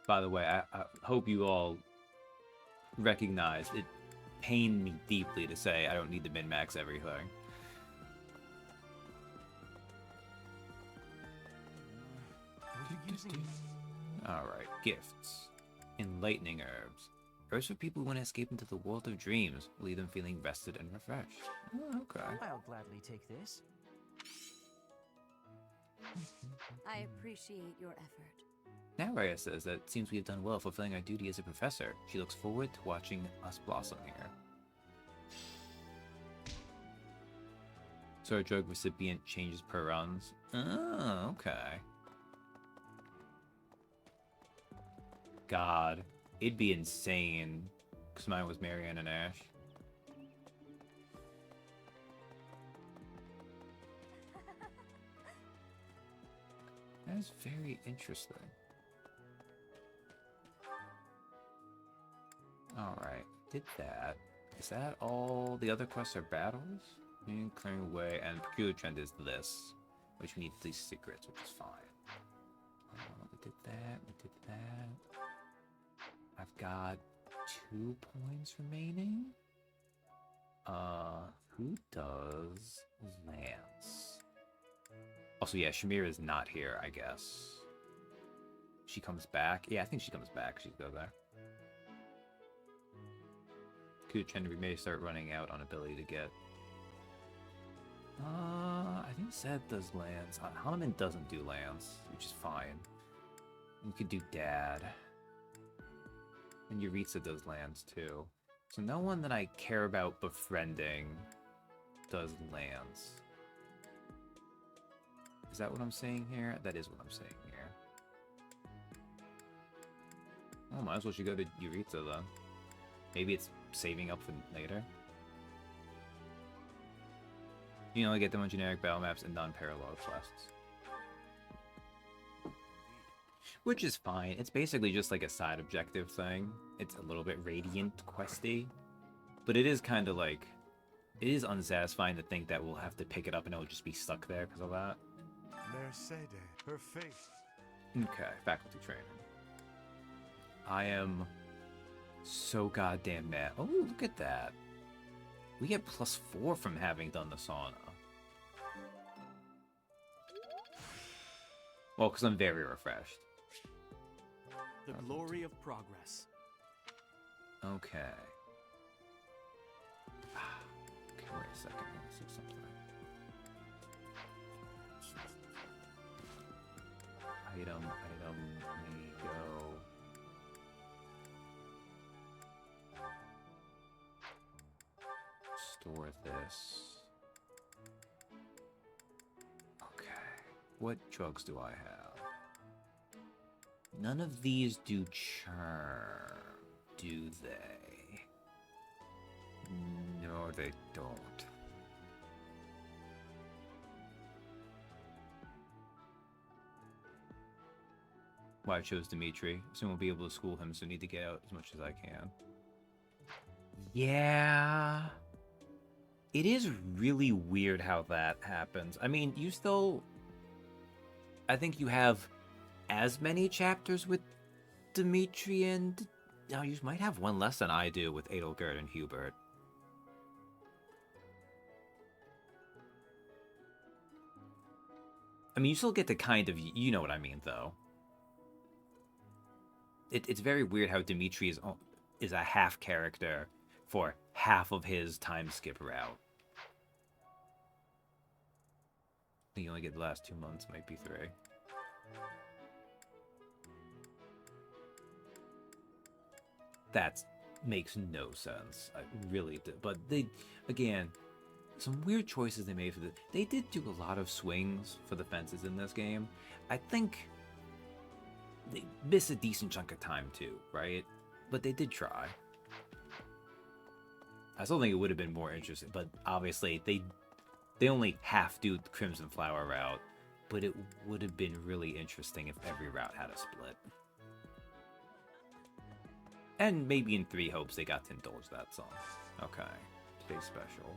By the way, I hope you all recognize it pained me deeply to say I don't need to min-max everything. Alright, gifts. Enlightening herbs. Herbs for people who want to escape into the world of dreams, leave them feeling rested and refreshed. Oh, okay. I'll gladly take this. I appreciate your effort. Naraya says that it seems we have done well fulfilling our duty as a professor. She looks forward to watching us blossom here. So our drug recipient changes per runs. Oh, okay. God, it'd be insane because mine was Marianne and Ash. That is very interesting. Alright, did that. Is that all the other quests are battles? Clearing away, and peculiar trend is this, which we need these secrets, which is fine. We did that. I've got 2 points remaining. Who does Lance? Also, yeah, Shamir is not here, I guess. She comes back. Yeah, I think she comes back. She can go there. Kuchen, we may start running out on ability to get. I think Zed does Lance. Hanuman doesn't do Lance, which is fine. We could do Dad. And Yuritsa does Lance too. So no one that I care about befriending does Lance. Is that what I'm saying here? That is what I'm saying here. Oh, might as well should go to Yuritsa then. Maybe it's saving up for later. You only get them on generic battle maps and non-parallel quests. Which is fine. It's basically just like a side objective thing. It's a little bit Radiant questy. But it is kind of like... It is unsatisfying to think that we'll have to pick it up and it'll just be stuck there because of that. Mercedes, her face. Okay, faculty training. I am so goddamn mad. Oh, look at that. We get +4 from having done the sauna. Well, because I'm very refreshed. The glory of progress. Okay. Okay, wait a second. I want to see something. Item, let me go. Store this. Okay. What drugs do I have? None of these do charm, do they? No, they don't. Why I chose Dimitri. Soon we'll be able to school him, so I need to get out as much as I can. Yeah. It is really weird how that happens. I mean, you still... I think you have as many chapters with Dimitri and... Now, you might have one less than I do with Adelgard and Hubert. I mean, you still get to kind of... You know what I mean, though. It's very weird how Dimitri is a half character for half of his time skip route. I think you only get the last 2 months, might be 3. That makes no sense. I really did. But they, again, some weird choices they made for this. They did do a lot of swings for the fences in this game. I think they missed a decent chunk of time too, right? But they did try. I still think it would have been more interesting, but obviously they only half do the Crimson Flower route, but it would have been really interesting if every route had a split. And maybe in 3 hopes they got to indulge that song. Okay, today's special.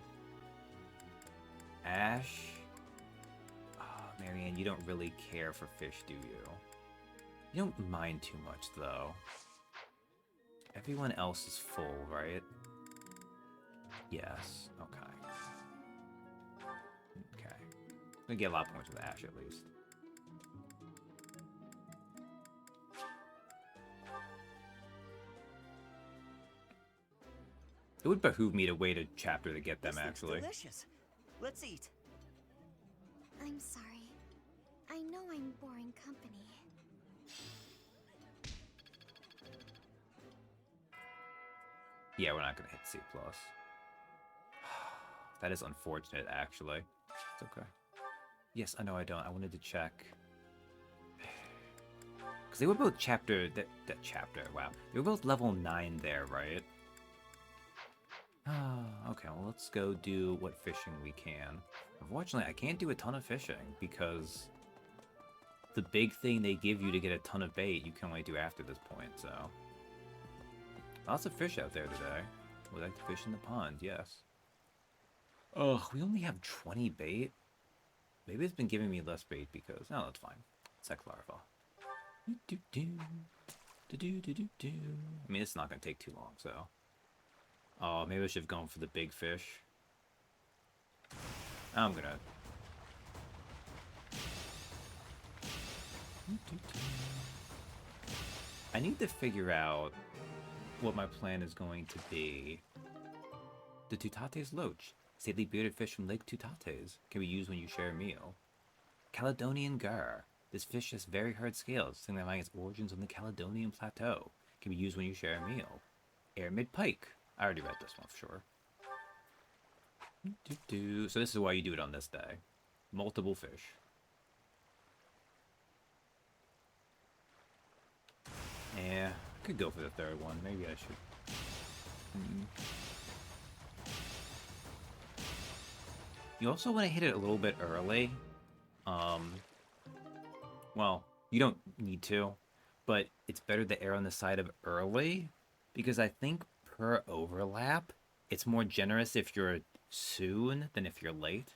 Ash? Oh, Marianne, you don't really care for fish, do you? You don't mind too much, though. Everyone else is full, right? Yes, okay. Okay. We get a lot of points with Ash, at least. It would behoove me to wait a chapter to get them, This looks actually. delicious. Let's eat. I'm sorry. I know I'm boring company. Yeah, we're not gonna hit C+. That is unfortunate, actually. It's okay. Yes, I know I don't. I wanted to check. Because they were both chapter... That chapter, wow. They were both level 9 there, right? Okay, well, let's go do what fishing we can. Unfortunately, I can't do a ton of fishing, because the big thing they give you to get a ton of bait, you can only do after this point, so... Lots of fish out there today. Would like to fish in the pond, yes. Ugh, we only have 20 bait? Maybe it's been giving me less bait because... No, that's fine. Sex larva. I mean, it's not going to take too long, so... Oh, maybe I should have gone for the big fish. I'm gonna... I need to figure out what my plan is going to be. The Tutates Loach. Stately bearded fish from Lake Tutates. Can be used when you share a meal. Caledonian Gar. This fish has very hard scales, signifying its origins on the Caledonian Plateau. Can be used when you share a meal. Aramid Pike. I already read this one for sure. So this is why you do it on this day. Multiple fish. Yeah, I could go for the third one. Maybe I should. You also want to hit it a little bit early. Well, you don't need to, but it's better to err on the side of early, because I think per overlap, it's more generous if you're soon than if you're late.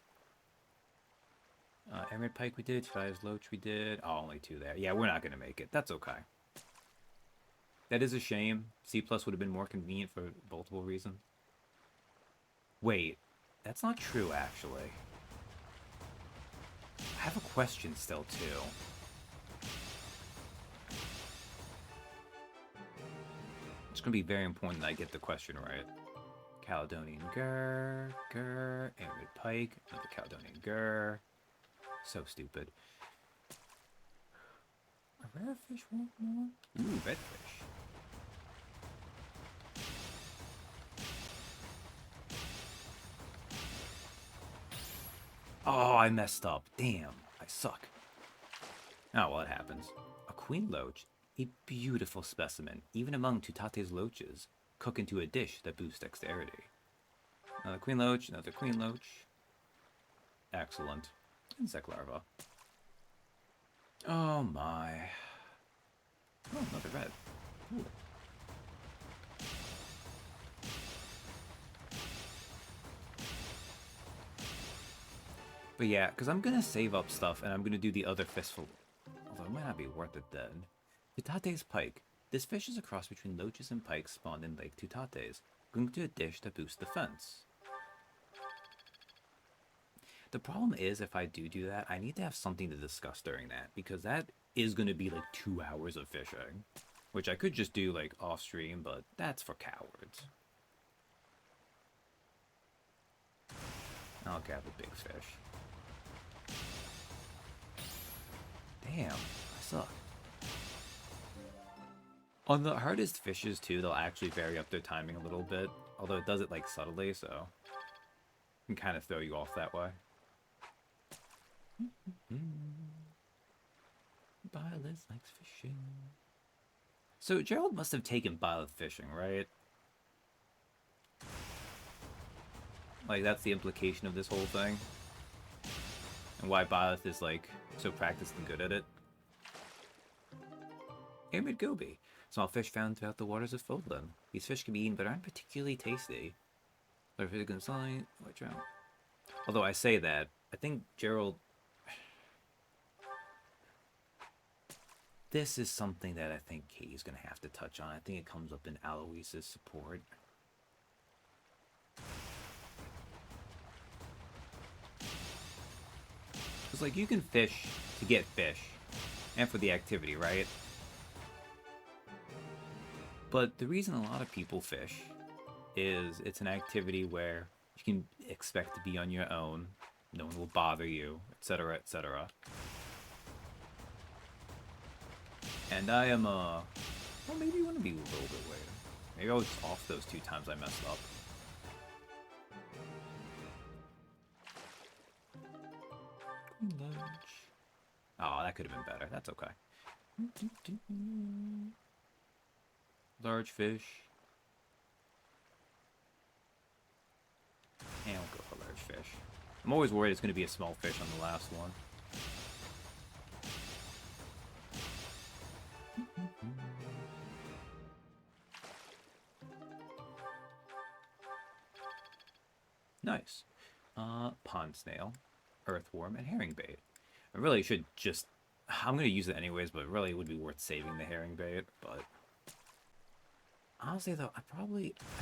Emerald Pike we did, Fives Loach we did. Oh, only 2 there. Yeah, we're not going to make it. That's okay. That is a shame. C+ would have been more convenient for multiple reasons. Wait, that's not true, actually. I have a question still, too. It's going to be very important that I get the question right. Caledonian Gur, Emerald Pike, another Caledonian Gur. So stupid. A rare fish want more? Ooh, redfish. Oh, I messed up. Damn, I suck. Oh, well, it happens. A queen loach, a beautiful specimen, even among Tutates loaches. Cook into a dish that boosts dexterity. Another queen loach, another queen loach. Excellent. Insect larva. Oh my. Oh, another red. Ooh. But yeah, because I'm going to save up stuff, and I'm going to do the other fistful. Although it might not be worth it then. Tutate's pike. This fish is a cross between loaches and pikes spawned in Lake Tutates, going to a dish that boosts defense. The problem is, if I do that, I need to have something to discuss during that, because that is going to be like 2 hours of fishing. Which I could just do like off stream, but that's for cowards. I'll grab a big fish. Damn, I suck. On the hardest fishes too, they'll actually vary up their timing a little bit, although it does it like subtly, so it can kind of throw you off that way. Byleth likes fishing. So Gerald must have taken Byleth fishing, right? Like, that's the implication of this whole thing. And why Byleth is, like, so practiced and good at it. Amid Gobi. Small fish found throughout the waters of Fodlan. These fish can be eaten but aren't particularly tasty. Although I say that, I think Gerald... This is something that I think Katie's going to have to touch on. I think it comes up in Aloise's support. It's like, you can fish to get fish, and for the activity, right? But the reason a lot of people fish is it's an activity where you can expect to be on your own, no one will bother you, etc., etc. And I am, well, maybe you want to be a little bit later. Maybe I was off those 2 times I messed up. Lunch. Oh, that could have been better. That's okay. Large fish. And we'll go for large fish. I'm always worried it's going to be a small fish on the last one. Nice. Pond snail, earthworm, and herring bait. I really should just... I'm going to use it anyways, but really it would be worth saving the herring bait, but... Honestly, though, I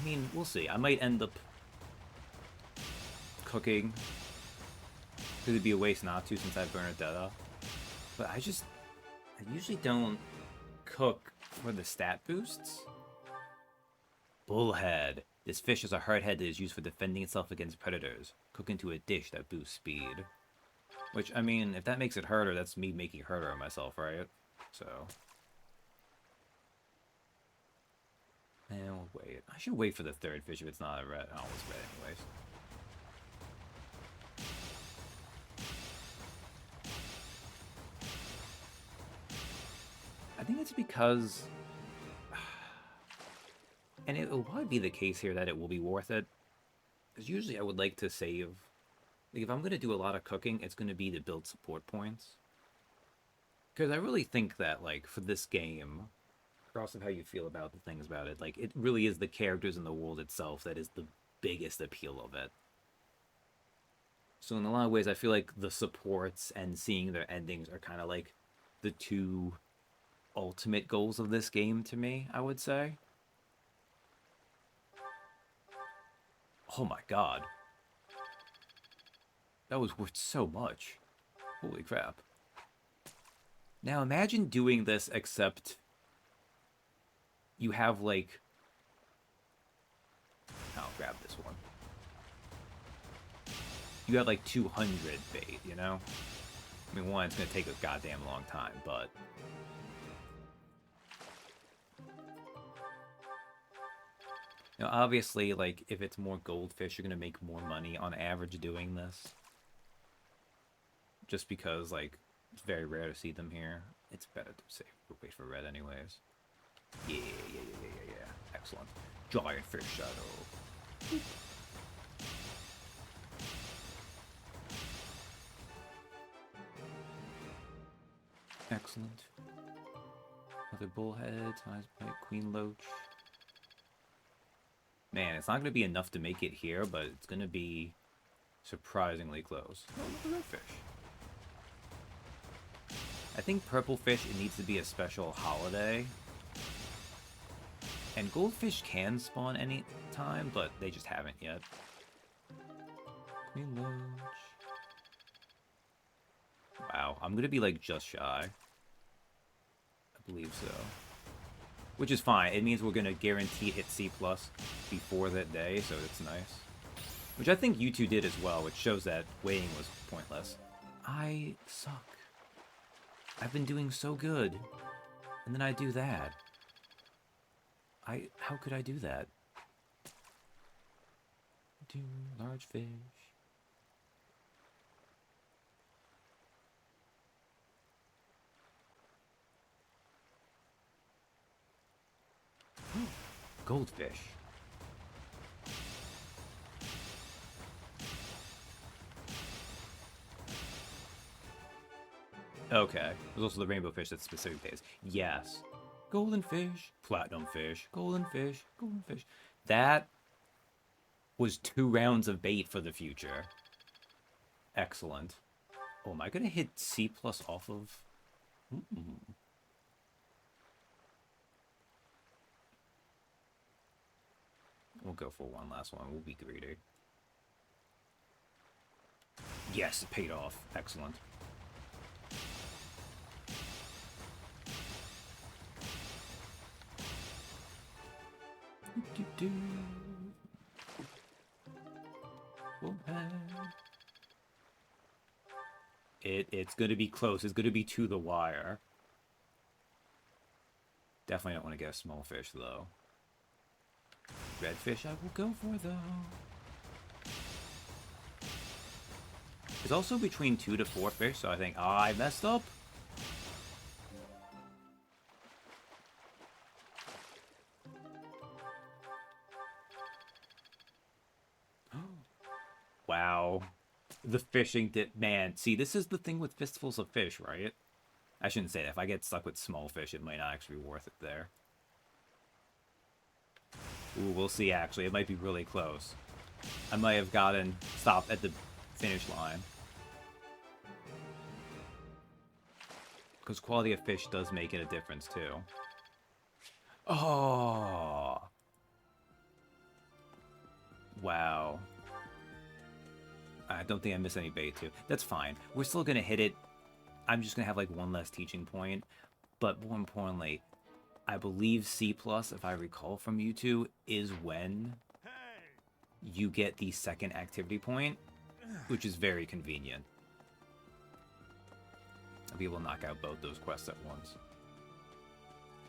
mean, we'll see. I might end up cooking. Because it'd be a waste not to since I have Bernadetta. But I usually don't cook for the stat boosts. Bullhead. This fish has a hard head that is used for defending itself against predators. Cook into a dish that boosts speed. Which, I mean, if that makes it harder, that's me making it harder on myself, right? So... And we'll wait. I should wait for the third fish if it's not a red. Oh, it's red anyways. I think it's because... And it will probably be the case here that it will be worth it. Because usually I would like to save... Like, if I'm going to do a lot of cooking, it's going to be to build support points. Because I really think that, like, for this game... Regardless of how you feel about the things about it, like, it really is the characters in the world itself that is the biggest appeal of it. So in a lot of ways, I feel like the supports and seeing their endings are kind of like the 2 ultimate goals of this game to me, I would say. Oh my god. That was worth so much. Holy crap. Now imagine doing this except... You have, like... I'll grab this one. You have, like, 200 bait, you know? I mean, one, it's gonna take a goddamn long time, but... Now, obviously, like, if it's more goldfish, you're gonna make more money on average doing this. Just because, like, it's very rare to see them here. It's better to save, wait for red anyways. Yeah. Excellent. Giant fish shadow. Excellent. Another bullhead, size bite, queen loach. Man, it's not going to be enough to make it here, but it's going to be Surprisingly close. Oh, look at that fish. I think purple fish, it needs to be a special holiday. And goldfish can spawn any time, but they just haven't yet. Queen Loach. Wow, I'm gonna be like just shy. I believe so. Which is fine. It means we're gonna guarantee hit C+ before that day, so it's nice. Which I think you two did as well, which shows that waiting was pointless. I suck. I've been doing so good. And then I do that. How could I do that? Do large fish. Goldfish. Okay. There's also the rainbow fish that's specific days. Yes. Golden fish, platinum fish, golden fish, golden fish. That was 2 rounds of bait for the future. Excellent. Oh, am I going to hit C+ off of... We'll go for one last one. We'll be greedy. Yes, it paid off. Excellent. It's going to be close. It's going to be to the wire. Definitely don't want to get a small fish, though. Red fish I will go for, though. It's also between 2 to 4 fish, so I think, I messed up. Wow. The fishing did... Man, see, this is the thing with fistfuls of fish, right? I shouldn't say that. If I get stuck with small fish, it might not actually be worth it there. Ooh, we'll see, actually. It might be really close. I might have gotten stopped at the finish line. Because quality of fish does make it a difference, too. Oh! Wow. I don't think I missed any bait, too. That's fine. We're still going to hit it. I'm just going to have, like, one less teaching point. But more importantly, I believe C+, if I recall from you two, is when you get the second activity point, which is very convenient. I'll be able to knock out both those quests at once.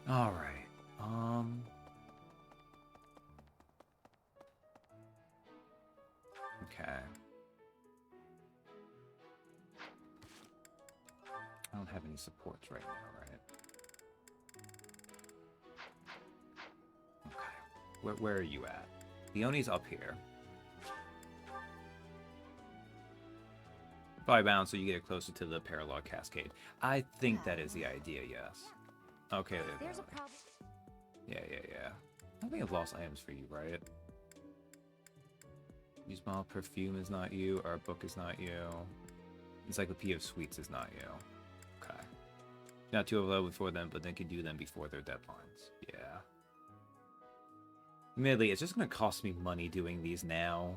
Alright. Okay. I don't have any supports right now, right? Okay. Where are you at? Leonie's up here. Probably bound so you get closer to the paralog cascade. I think that is the idea, yes. Okay, there's a problem. Yeah. I think I've lost items for you, right? Use my perfume is not you, our book is not you. Encyclopedia of Sweets is not you. Okay. Not too overloaded before them, but then can do them before their deadlines. Yeah. Admittedly, it's just going to cost me money doing these now.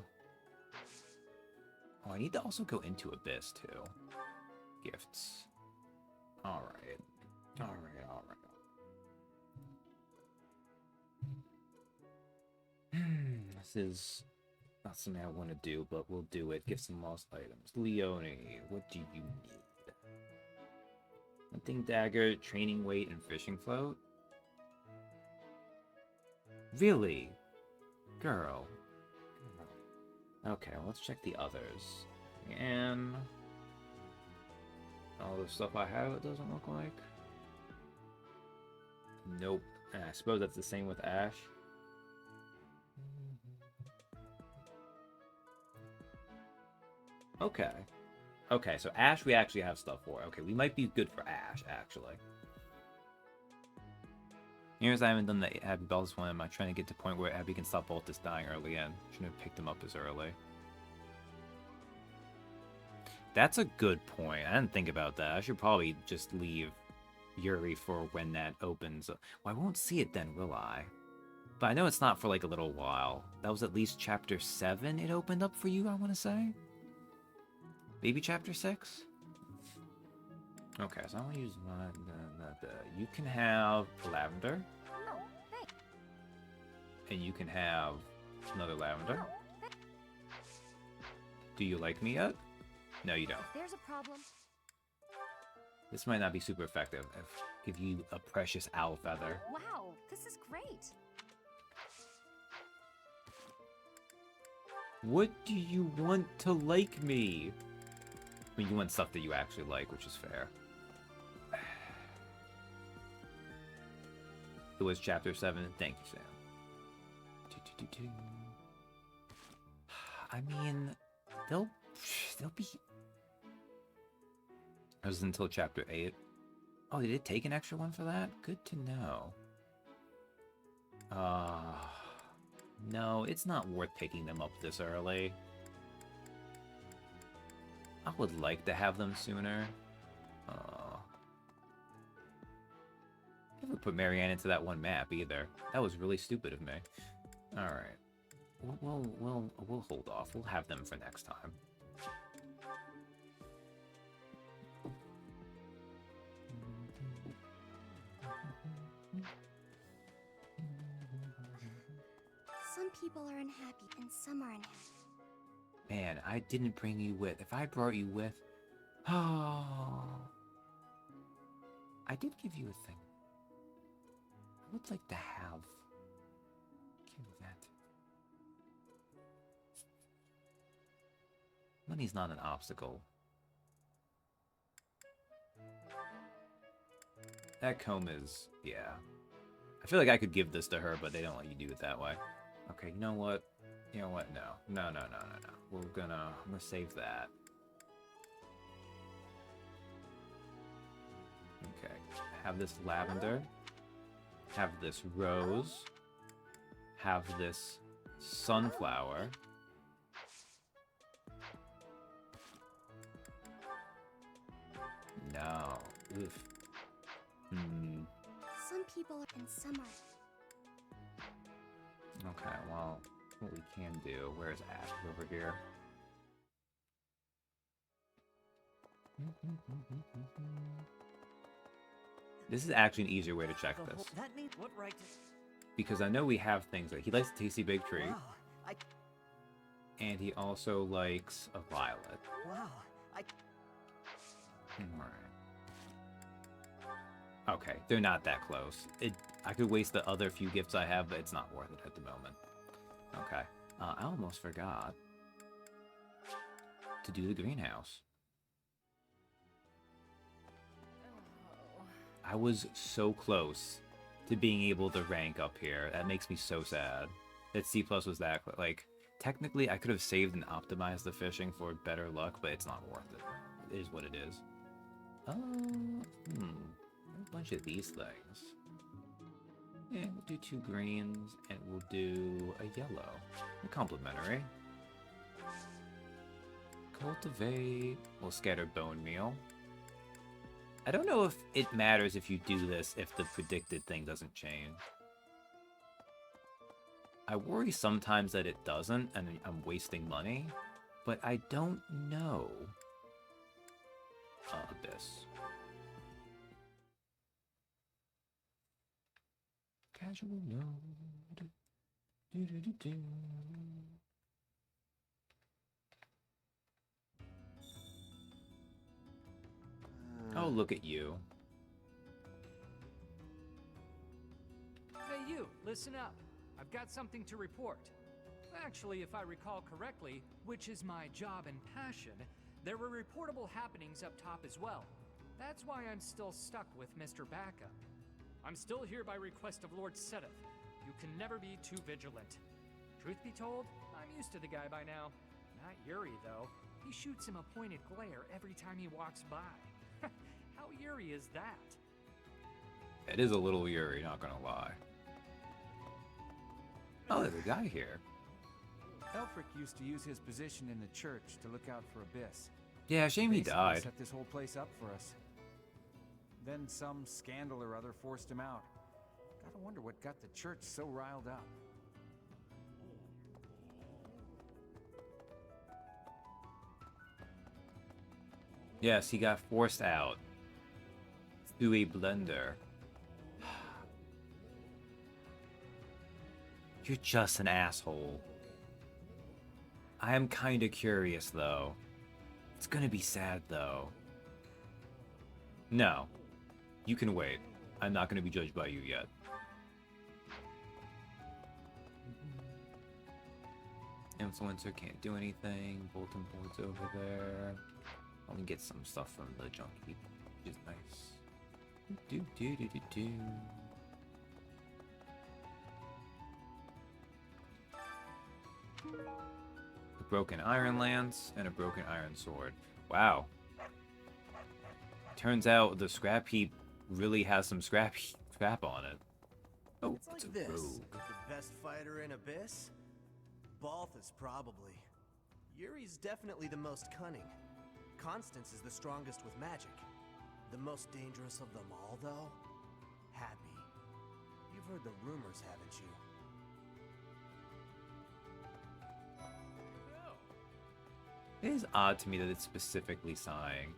Oh, I need to also go into Abyss, too. Gifts. Alright. This is not something I want to do, but we'll do it. Get some lost items. Leonie, what do you need? Hunting dagger, training weight, and fishing float? Really? Girl. Okay, well, let's check the others. And all the stuff I have, it doesn't look like. Nope. I suppose that's the same with Ash. Okay. Okay, so Ash we actually have stuff for. Okay, we might be good for Ash, actually. Here's I haven't done the Abby Bells one. I'm trying to get to the point where Abby can stop Boltus dying early in. Shouldn't have picked him up as early. That's a good point. I didn't think about that. I should probably just leave Yuri for when that opens. Well, I won't see it then, will I? But I know it's not for like a little while. That was at least chapter 7 it opened up for you, I want to say? Maybe chapter 6? Okay, so I'm going to use you can have lavender. Oh, thanks. And you can have another lavender. Do you like me yet? No, you don't. If there's a problem. This might not be super effective. I'll give you a precious owl feather. Wow, this is great. What do you want to like me? I mean, you want stuff that you actually like, which is fair. It was chapter 7. Thank you, Sam. I mean, they'll be... It was until chapter 8. Oh, they did take an extra one for that? Good to know. No, it's not worth picking them up this early. I would like to have them sooner. Never put Marianne into that one map either. That was really stupid of me. All right, we'll hold off. We'll have them for next time. Some people are unhappy and some are unhappy. Man, I didn't bring you with. If I brought you with... Oh... I did give you a thing. I would like to have... Give me that. Money's not an obstacle. That comb is... yeah. I feel like I could give this to her, but they don't let you do it that way. Okay, you know what? You know what? No. I'm gonna save that. Okay. Have this lavender. Have this rose. Have this sunflower. No. Oof. Some people are and some are. Okay, well, what we can do... Where's Ash? Over here. This is actually an easier way to check this. That means what right? Because I know we have things like... He likes a tasty big tree. Wow, And he also likes a violet. wow, Alright. Okay, they're not that close. I could waste the other few gifts I have, but it's not worth it at the moment. Okay. I almost forgot to do the greenhouse. I was so close to being able to rank up here. That makes me so sad. That C+ was that like, technically I could have saved and optimized the fishing for better luck, but it's not worth it. It is what it is. A bunch of these things. Yeah, we'll do 2 greens, and we'll do a yellow. Complimentary. Cultivate. We'll scatter bone meal. I don't know if it matters if you do this if the predicted thing doesn't change. I worry sometimes that it doesn't, and I'm wasting money, but I don't know. Abyss. Casual node. Do. Oh, look at you. Hey you, listen up. I've got something to report. Actually, if I recall correctly, which is my job and passion, there were reportable happenings up top as well. That's why I'm still stuck with Mr. Backup. I'm still here by request of Lord Sedith. You can never be too vigilant. Truth be told, I'm used to the guy by now. Not Yuri, though. He shoots him a pointed glare every time he walks by. How Yuri is that? It is a little Yuri, not gonna lie. Oh, there's a guy here. Elfric used to use his position in the church to look out for Abyss. Yeah, shame he Basically died. set this whole place up for us. Then some scandal or other forced him out. Gotta wonder what got the church so riled up. Yes, he got forced out through a blender. You're just an asshole. I am kinda curious, though. It's gonna be sad, though. No. You can wait. I'm not gonna be judged by you yet. Influencer can't do anything. Bulletin board's over there. Let me get some stuff from the junk heap, which is nice. Do. A broken iron lance and a broken iron sword. Wow. Turns out the scrap heap really has some scrap on it. Oh, It's like this. The best fighter in Abyss? Balthus, probably. Yuri's definitely the most cunning. Constance is the strongest with magic. The most dangerous of them all, though? Happy. You've heard the rumors, haven't you? It is odd to me that it's specifically sighing.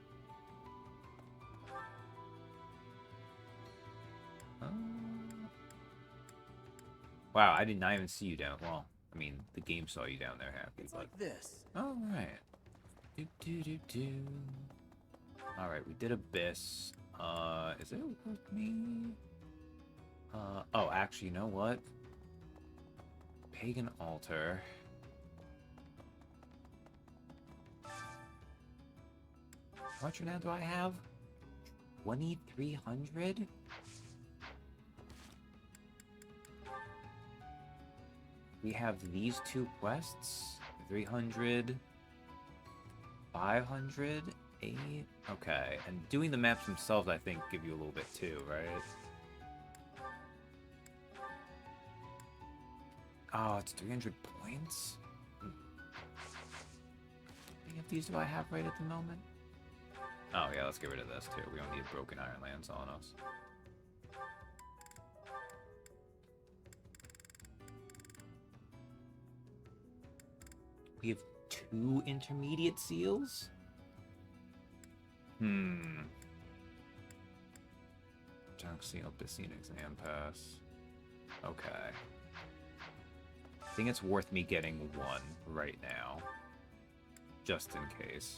Wow, I did not even see you down. Well, I mean, the game saw you down there, Happy. It's but... like this. All right. All right, we did Abyss. Is it with me? Oh, actually, you know what? Pagan altar. How much renown do I have? 2,300? We have these two quests. 300, 500, 8. Okay, and doing the maps themselves, I think, give you a little bit too, right? Oh, it's 300 points? How many of these do I have right at the moment? Oh yeah, let's get rid of this too. We don't need broken iron lance on us. We have 2 intermediate seals? Junk seal, Piscine exam pass. Okay. I think it's worth me getting 1 right now. Just in case.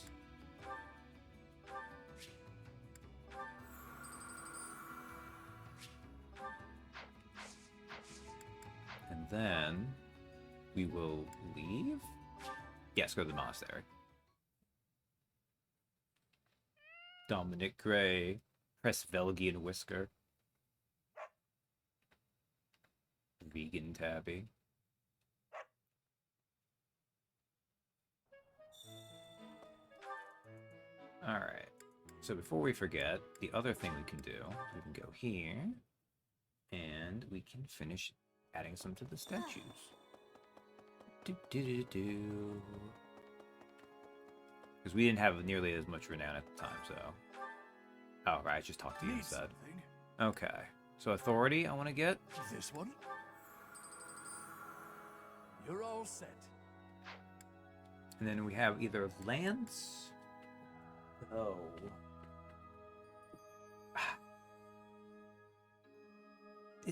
And then we will leave? Yes, go to the monastery. Dominic Gray, Presvelgian Whisker. Vegan Tabby. Alright. So before we forget, the other thing we can do, we can go here, and we can finish adding some to the statues. Because we didn't have nearly as much renown at the time, so... Oh, right, I just talked to you instead. Okay. So authority I want to get. This one? You're all set. And then we have either lance... Oh...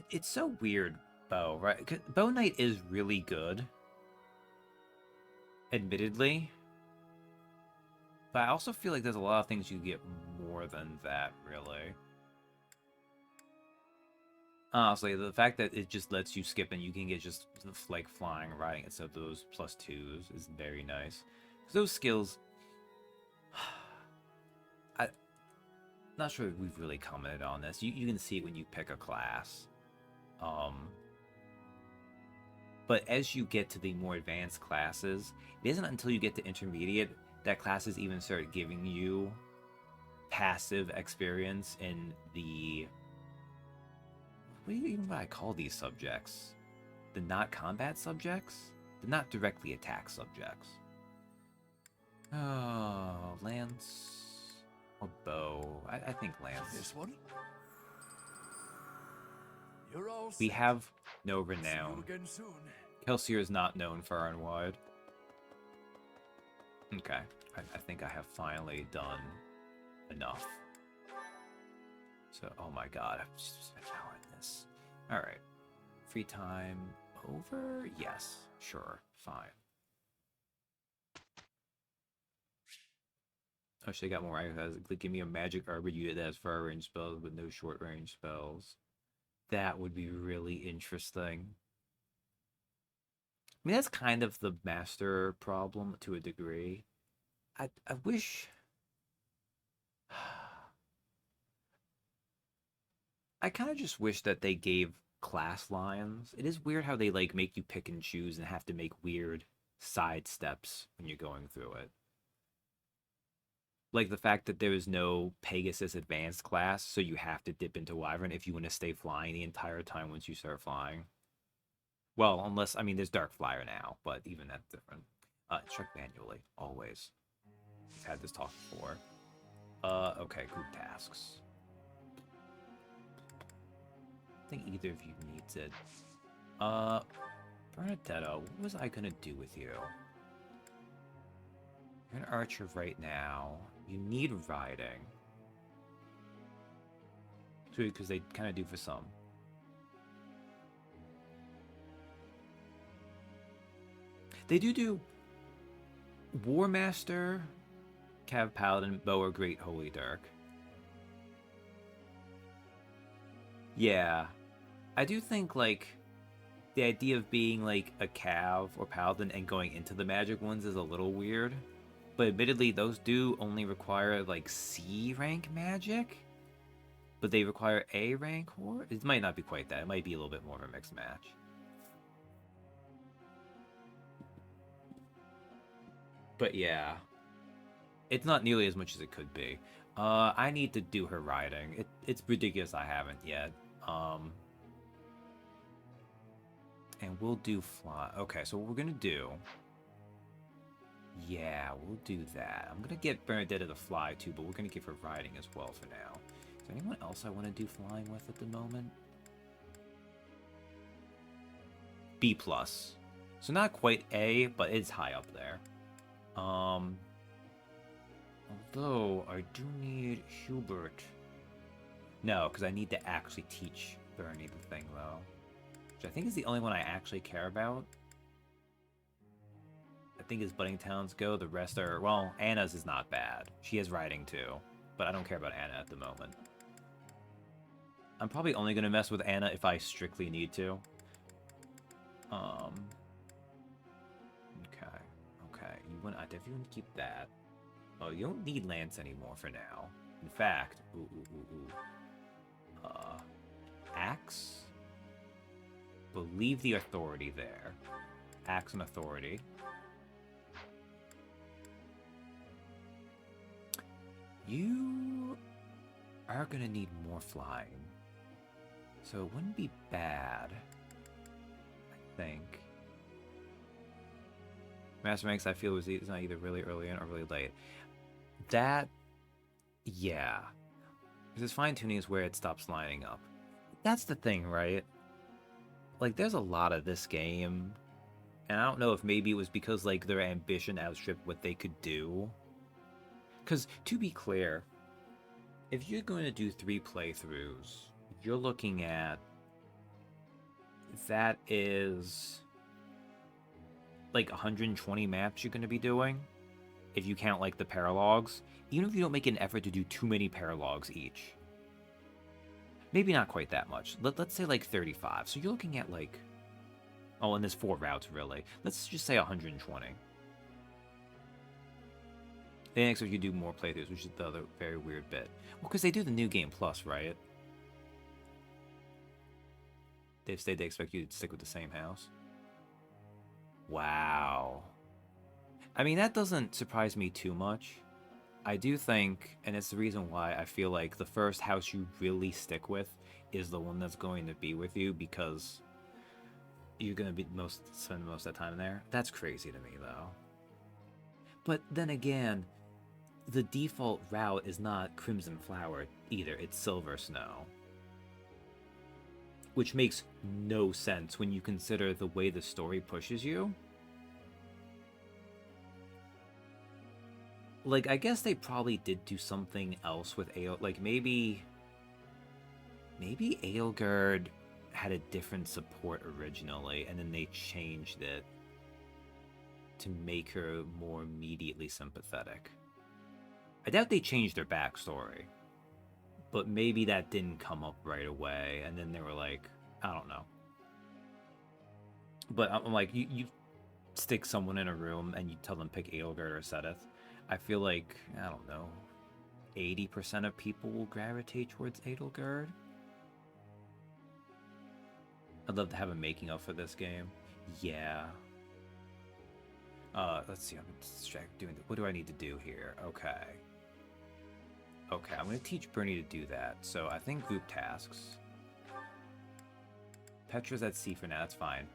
It's so weird, bow, right? 'Cause bow knight is really good. Admittedly. But I also feel like there's a lot of things you get more than that, really. Honestly, the fact that it just lets you skip and you can get just like flying, riding instead of those +2s is very nice. Because those skills... I'm not sure if we've really commented on this. You can see it when you pick a class. But as you get to the more advanced classes, it isn't until you get to intermediate that classes even start giving you passive experience in the... What do you even call these subjects? The not combat subjects? The not directly attack subjects. Oh, lance or bow? I think lance. This one? You're all We set. have no See you renown. again soon. Kelsier is not known far and wide. Okay, I think I have finally done enough. So, oh my god, I've just spent an hour in this. Alright. Free time over? Yes, sure, fine. Oh, should I got more items? Give me a magic arbor unit that has far range spells with no short range spells. That would be really interesting. I mean, that's kind of the master problem to a degree. I wish... I kind of just wish that they gave class lines. It is weird how they, like, make you pick and choose and have to make weird side steps when you're going through it. Like the fact that there is no Pegasus Advanced class, so you have to dip into Wyvern if you want to stay flying the entire time once you start flying. Well, unless, I mean, there's Dark Flyer now, but even that's different. Instruct manually, always. We've had this talk before. Okay, group tasks. I think either of you needs it. Bernadetta, what was I gonna do with you? You're an archer right now. You need riding. True, because they kind of do for some. They do War Master, Cav Paladin, Bow, or Great Holy Dark. Yeah. I do think, like, the idea of being, like, a Cav or Paladin and going into the magic ones is a little weird. But admittedly, those do only require, like, C rank magic. But they require A rank Horde? It might not be quite that. It might be a little bit more of a mixed match. But yeah. It's not nearly as much as it could be. I need to do her riding. It's ridiculous I haven't yet. And we'll do fly. Okay, so what we're gonna do... Yeah, we'll do that. I'm gonna get Bernadetta to fly too, but we're gonna give her riding as well for now. Is there anyone else I want to do flying with at the moment? B+. So not quite A, but it's high up there. Although, I do need Hubert. No, because I need to actually teach Bernie the thing, though. Which I think is the only one I actually care about. I think as Budding Towns go, the rest are... Well, Anna's is not bad. She has riding, too. But I don't care about Anna at the moment. I'm probably only going to mess with Anna if I strictly need to. Okay. You want? I definitely want to keep that. Oh, you don't need Lance anymore for now. In fact, Axe? We'll leave the authority there. Axe and authority. You are gonna need more flying. So it wouldn't be bad, I think. Master Ranks, I feel, is not either really early in or really late. That, yeah. Because fine-tuning is where it stops lining up. That's the thing, right? Like, there's a lot of this game, and I don't know if maybe it was because, like, their ambition outstripped what they could do. Because, to be clear, if you're going to do 3 playthroughs, you're looking at... That is... like 120 maps you're going to be doing, if you count, like, the paralogs. Even if you don't make an effort to do too many paralogs each. Maybe not quite that much. Let's say, like, 35. So you're looking at, like... Oh, and there's 4 routes, really. Let's just say 120. Then next, if you do more playthroughs, which is the other very weird bit. Well, because they do the New Game Plus, right? They've said they expect you to stick with the same house. Wow. I mean, that doesn't surprise me too much. I do think, and it's the reason why I feel like the first house you really stick with is the one that's going to be with you, because you're going to be spend most of that time there. That's crazy to me, though. But then again, the default route is not Crimson Flower either, it's Silver Snow. Which makes no sense when you consider the way the story pushes you. Like, I guess they probably did do something else with like maybe Aelgird had a different support originally, and then they changed it to make her more immediately sympathetic. I doubt they changed her backstory, but maybe that didn't come up right away, and then they were like, I don't know. But I'm like, you stick someone in a room and you tell them pick Aelgird or Sedith, I feel like, I don't know, 80% of people will gravitate towards Aelgird. I'd love to have a making of for this game. Yeah. Let's see, I'm distracted doing what do I need to do here? Okay. Okay, I'm gonna teach Bernie to do that. So I think group tasks. Petra's at sea for now, that's fine.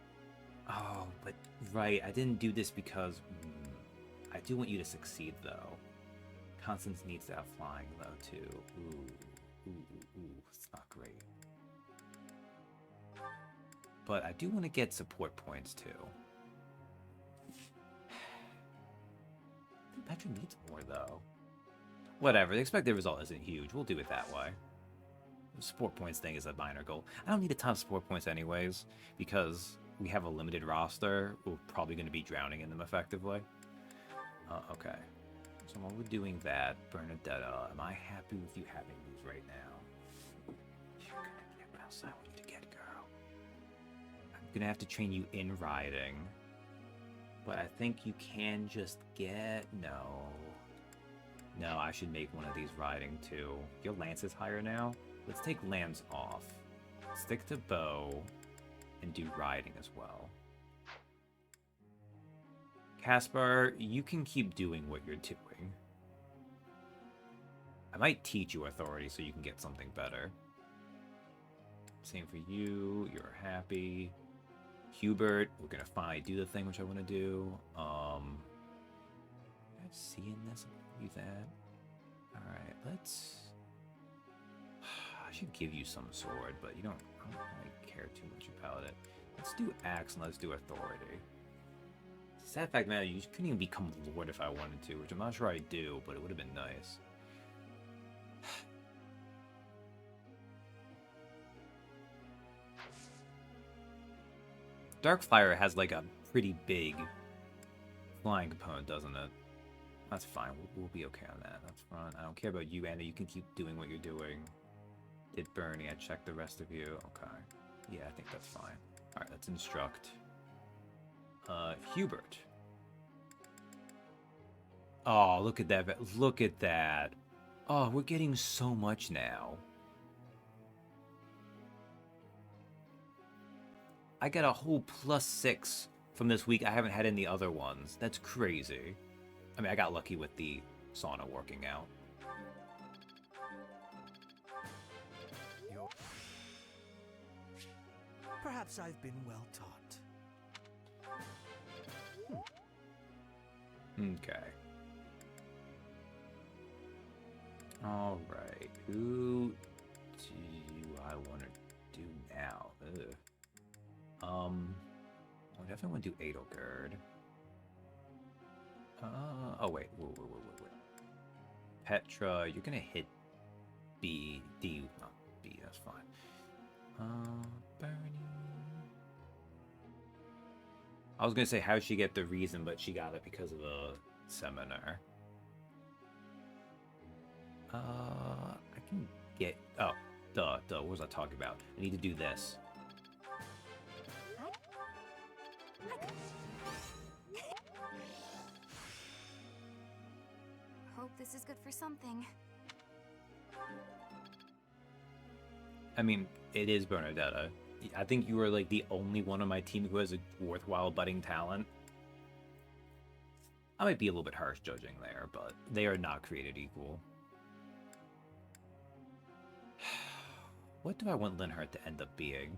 Oh, but right, I didn't do this because I do want you to succeed though. Constance needs to have flying though too. Ooh, it's not great. But I do want to get support points too. Petra needs more though. Whatever, the expected result isn't huge. We'll do it that way. The support points thing is a minor goal. I don't need a ton of support points anyways, because we have a limited roster. We're probably going to be drowning in them effectively. Okay. So while we're doing that, Bernadetta, am I happy with you having these right now? You're going to get what else I want you to get, girl. I'm going to have to train you in riding. But I think you can just get... No. No, I should make one of these riding too. Your lance is higher now. Let's take lance off. Stick to bow. And do riding as well. Caspar, you can keep doing what you're doing. I might teach you authority so you can get something better. Same for you. You're happy. Hubert, we're gonna finally do the thing which I want to do. Did I see in this? Do that. All right, let's. I should give you some sword, but I don't really care too much about it. Let's do axe and let's do authority. Sad fact, man, you couldn't even become lord if I wanted to, which I'm not sure I do, but it would have been nice. Darkfire has like a pretty big flying component, doesn't it? That's fine. We'll be okay on that. That's fine. I don't care about you, Anna. You can keep doing what you're doing. Did Bernie? I checked the rest of you. Okay. Yeah, I think that's fine. All right, let's instruct. Hubert. Oh, look at that. Look at that. Oh, we're getting so much now. I got a whole +6 from this week I haven't had in the other ones. That's crazy. I mean, I got lucky with the sauna working out. Perhaps I've been well taught. Okay. Alright. Who do I want to do now? Ugh. I definitely want to do Adelgard. Oh wait. Wait. Petra, you're gonna hit B, D, not B, that's fine. Bernie. I was gonna say how'd she get the reason, but she got it because of a seminar. I can get, oh, duh, what was I talking about? I need to do this. Hope this is good for something. I mean, it is Bernadetta. I think you are like the only one on my team who has a worthwhile budding talent. I might be a little bit harsh judging there, but they are not created equal. What do I want Linhardt to end up being?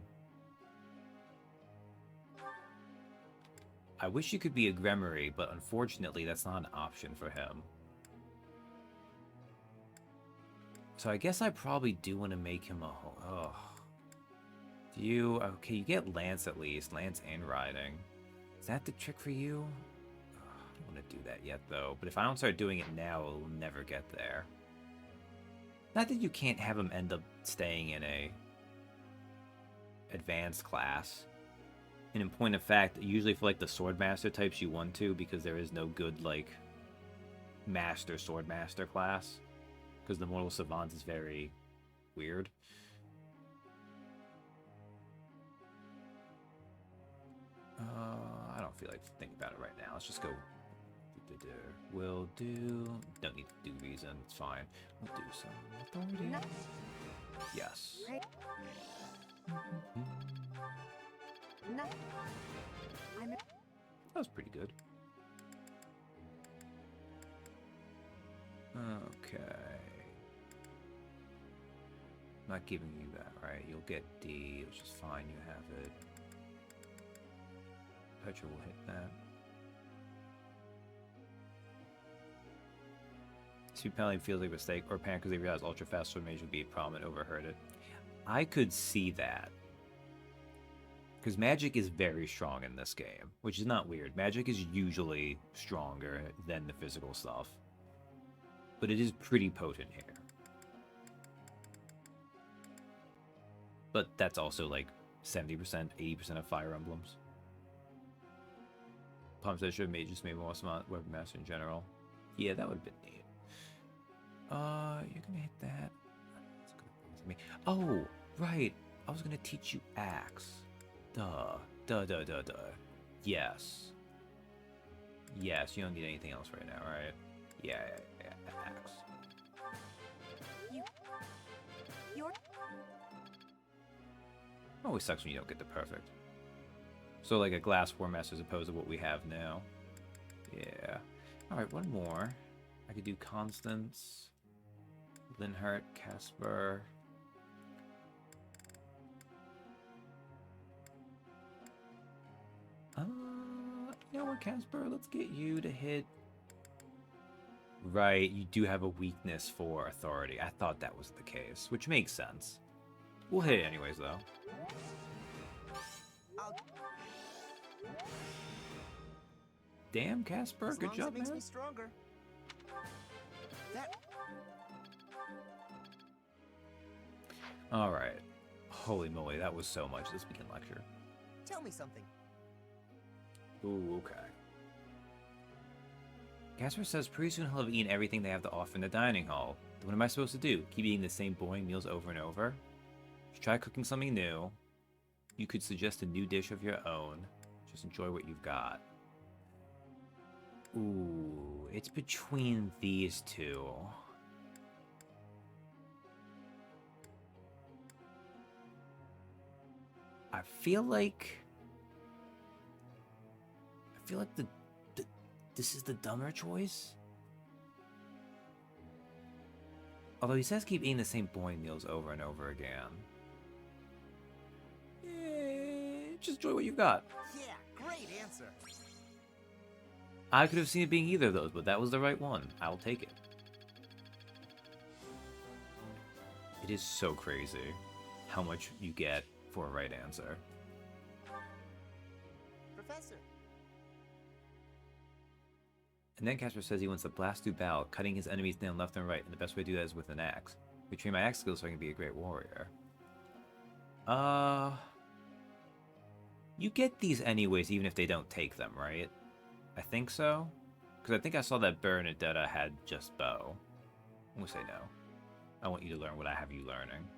I wish you could be a Gremory, but unfortunately that's not an option for him. So I guess I probably do want to make him a... Oh. Do you... Okay, you get Lance at least. Lance and Riding. Is that the trick for you? Oh, I don't want to do that yet, though. But if I don't start doing it now, it'll never get there. Not that you can't have him end up staying in a advanced class. And in point of fact, usually for like the Swordmaster types you want to, because there is no good like Master Swordmaster class. Because the Mortal Savant is very weird. I don't feel like thinking about it right now. Let's just go. We'll do... Don't need to do reason. It's fine. We'll do some authority. Yes. That was pretty good. Okay. Not giving you that, right? You'll get D, which is fine. You have it. Petra will hit that. Speed penalty feels like a mistake, or panic because they realize ultra fast sword mage would be prominent, overheard it. I could see that. Because magic is very strong in this game, which is not weird. Magic is usually stronger than the physical stuff. But it is pretty potent here. But that's also like 70%, 80% of Fire Emblems. Palm says should have just made more smart weapon master in general. Yeah, that would have been neat. You're gonna hit that. That's gonna bother me. Oh, right. I was gonna teach you axe. Duh. Yes. Yes, you don't need anything else right now, right? Yeah, axe. Always sucks when you don't get the perfect. So like a glass War Master as opposed to what we have now. Yeah. Alright, one more. I could do Constance, Linhart, Casper. You know what, Casper? Let's get you to hit... Right, you do have a weakness for authority. I thought that was the case, which makes sense. We'll hit it anyways, though. Damn, Casper, good job, man. Alright. Holy moly, that was so much this weekend lecture. Tell me something. Ooh, okay. Casper says pretty soon he'll have eaten everything they have to offer in the dining hall. Then what am I supposed to do? Keep eating the same boring meals over and over? Just try cooking something new. You could suggest a new dish of your own. Just enjoy what you've got. Ooh, it's between these two. I feel like this is the dumber choice. Although he says keep eating the same boring meals over and over again. Just enjoy what you've got. Yeah, great answer. I could have seen it being either of those, but that was the right one. I'll take it. It is so crazy how much you get for a right answer. Professor. And then Casper says he wants to blast through battle, cutting his enemies down left and right, and the best way to do that is with an axe. We train my axe skills so I can be a great warrior. You get these anyways, even if they don't take them, right? I think so. Because I think I saw that Bernadetta had just bow. I'm gonna say no. I want you to learn what I have you learning.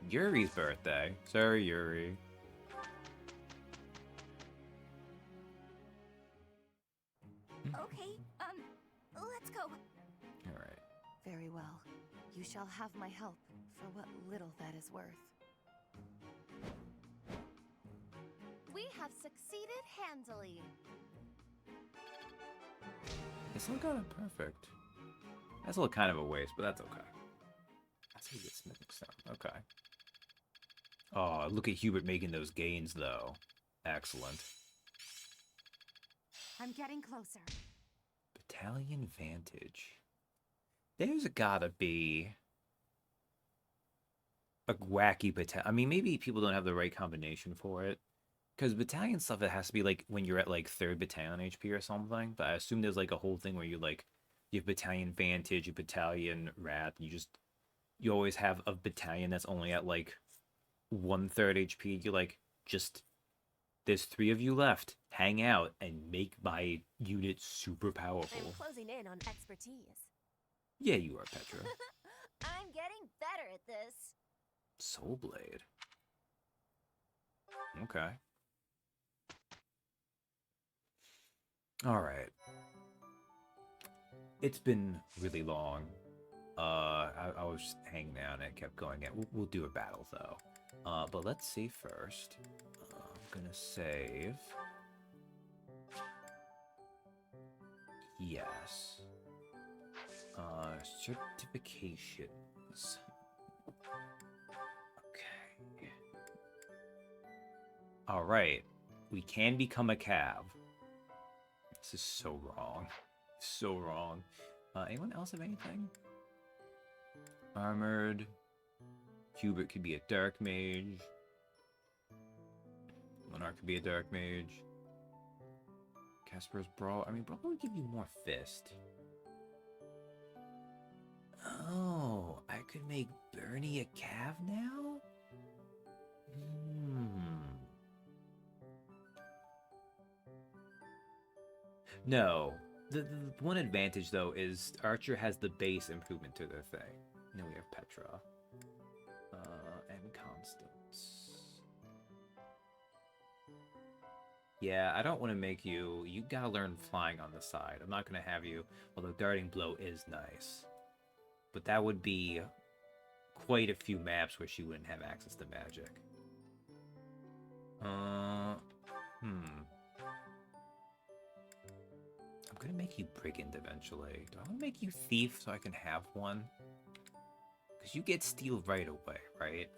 Yuri's birthday. Sorry, Yuri. Okay, let's go. Alright. Very well. You shall have my help, for what little that is worth. We have succeeded handily. They still got it perfect. That's a little kind of a waste, but that's okay. That's how you get smithing stone. Okay. Oh, look at Hubert making those gains, though. Excellent. I'm getting closer. Battalion Vantage. There's gotta be a wacky battalion. I mean, maybe people don't have the right combination for it. Because battalion stuff, it has to be like when you're at like 3rd battalion HP or something. But I assume there's like a whole thing where you have battalion Vantage, you battalion Wrath. You always have a battalion that's only at like 1/3 HP. You there's 3 of you left. Hang out and make my unit super powerful. I'm closing in on expertise. Yeah, you are, Petra. I'm getting better at this. Soul Blade. Okay. Alright. It's been really long. I was just hanging out and it kept going. We'll do a battle, though. But let's save first. I'm gonna save. Yes. Certifications. Okay. Alright. We can become a cav. This is so wrong. So wrong. Anyone else have anything? Armored. Hubert could be a dark mage. Monarch could be a dark mage. Casper's Brawl. I mean, Brawl would give you more fist. Oh, I could make Bernie a cav now? No. The one advantage, though, is Archer has the base improvement to their thing. Then we have Petra. And Constance. Yeah, I don't want to make you... You gotta learn flying on the side. I'm not gonna have you... Although Darting Blow is nice. But that would be quite a few maps where she wouldn't have access to magic. I'm gonna make you Brigand eventually. Do I want to make you Thief so I can have one? Because you get Steal right away, right?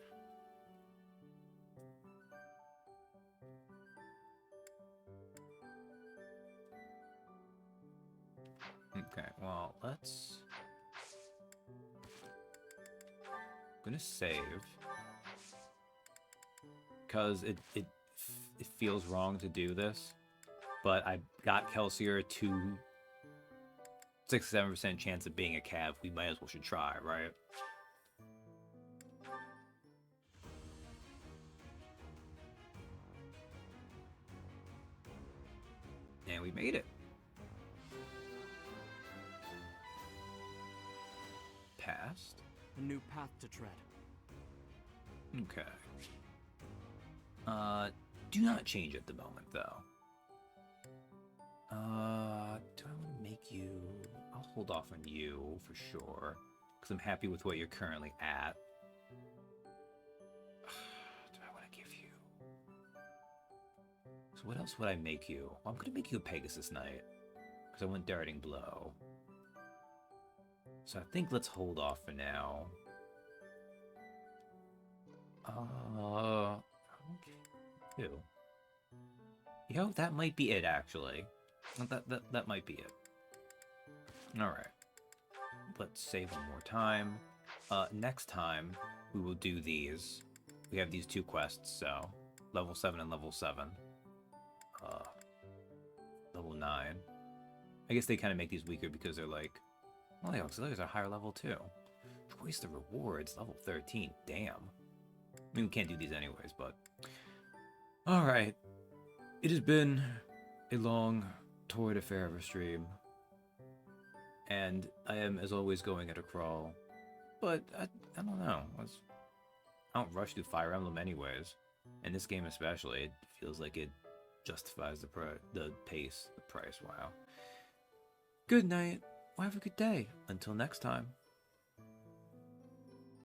Okay, well, let's... I'm gonna save. Because it feels wrong to do this. But I got Kelsier to 6-7% chance of being a cav. We might as well should try, right? And we made it. Passed. A new path to tread. Okay. Do not change at the moment, though. Do I want to make you... I'll hold off on you, for sure. Because I'm happy with what you're currently at. Do I want to give you... So what else would I make you? Well, I'm going to make you a Pegasus Knight. Because I want Darting Blow. So I think let's hold off for now. Okay. Yo, that might be it, actually. That might be it. Alright. Let's save one more time. Next time, we will do these. We have these 2 quests, so... Level 7 and level 7. Level 9. I guess they kind of make these weaker because they're like... Well, the auxiliaries are higher level, too. Choice the rewards, level 13. Damn. I mean, we can't do these anyways, but... Alright. It has been a long, torrid affair of a stream. And I am, as always, going at a crawl. But, I don't know. I don't rush through Fire Emblem anyways. In this game especially, it feels like it justifies the pace, the price, wow. Good night. Well, have a good day. Until next time.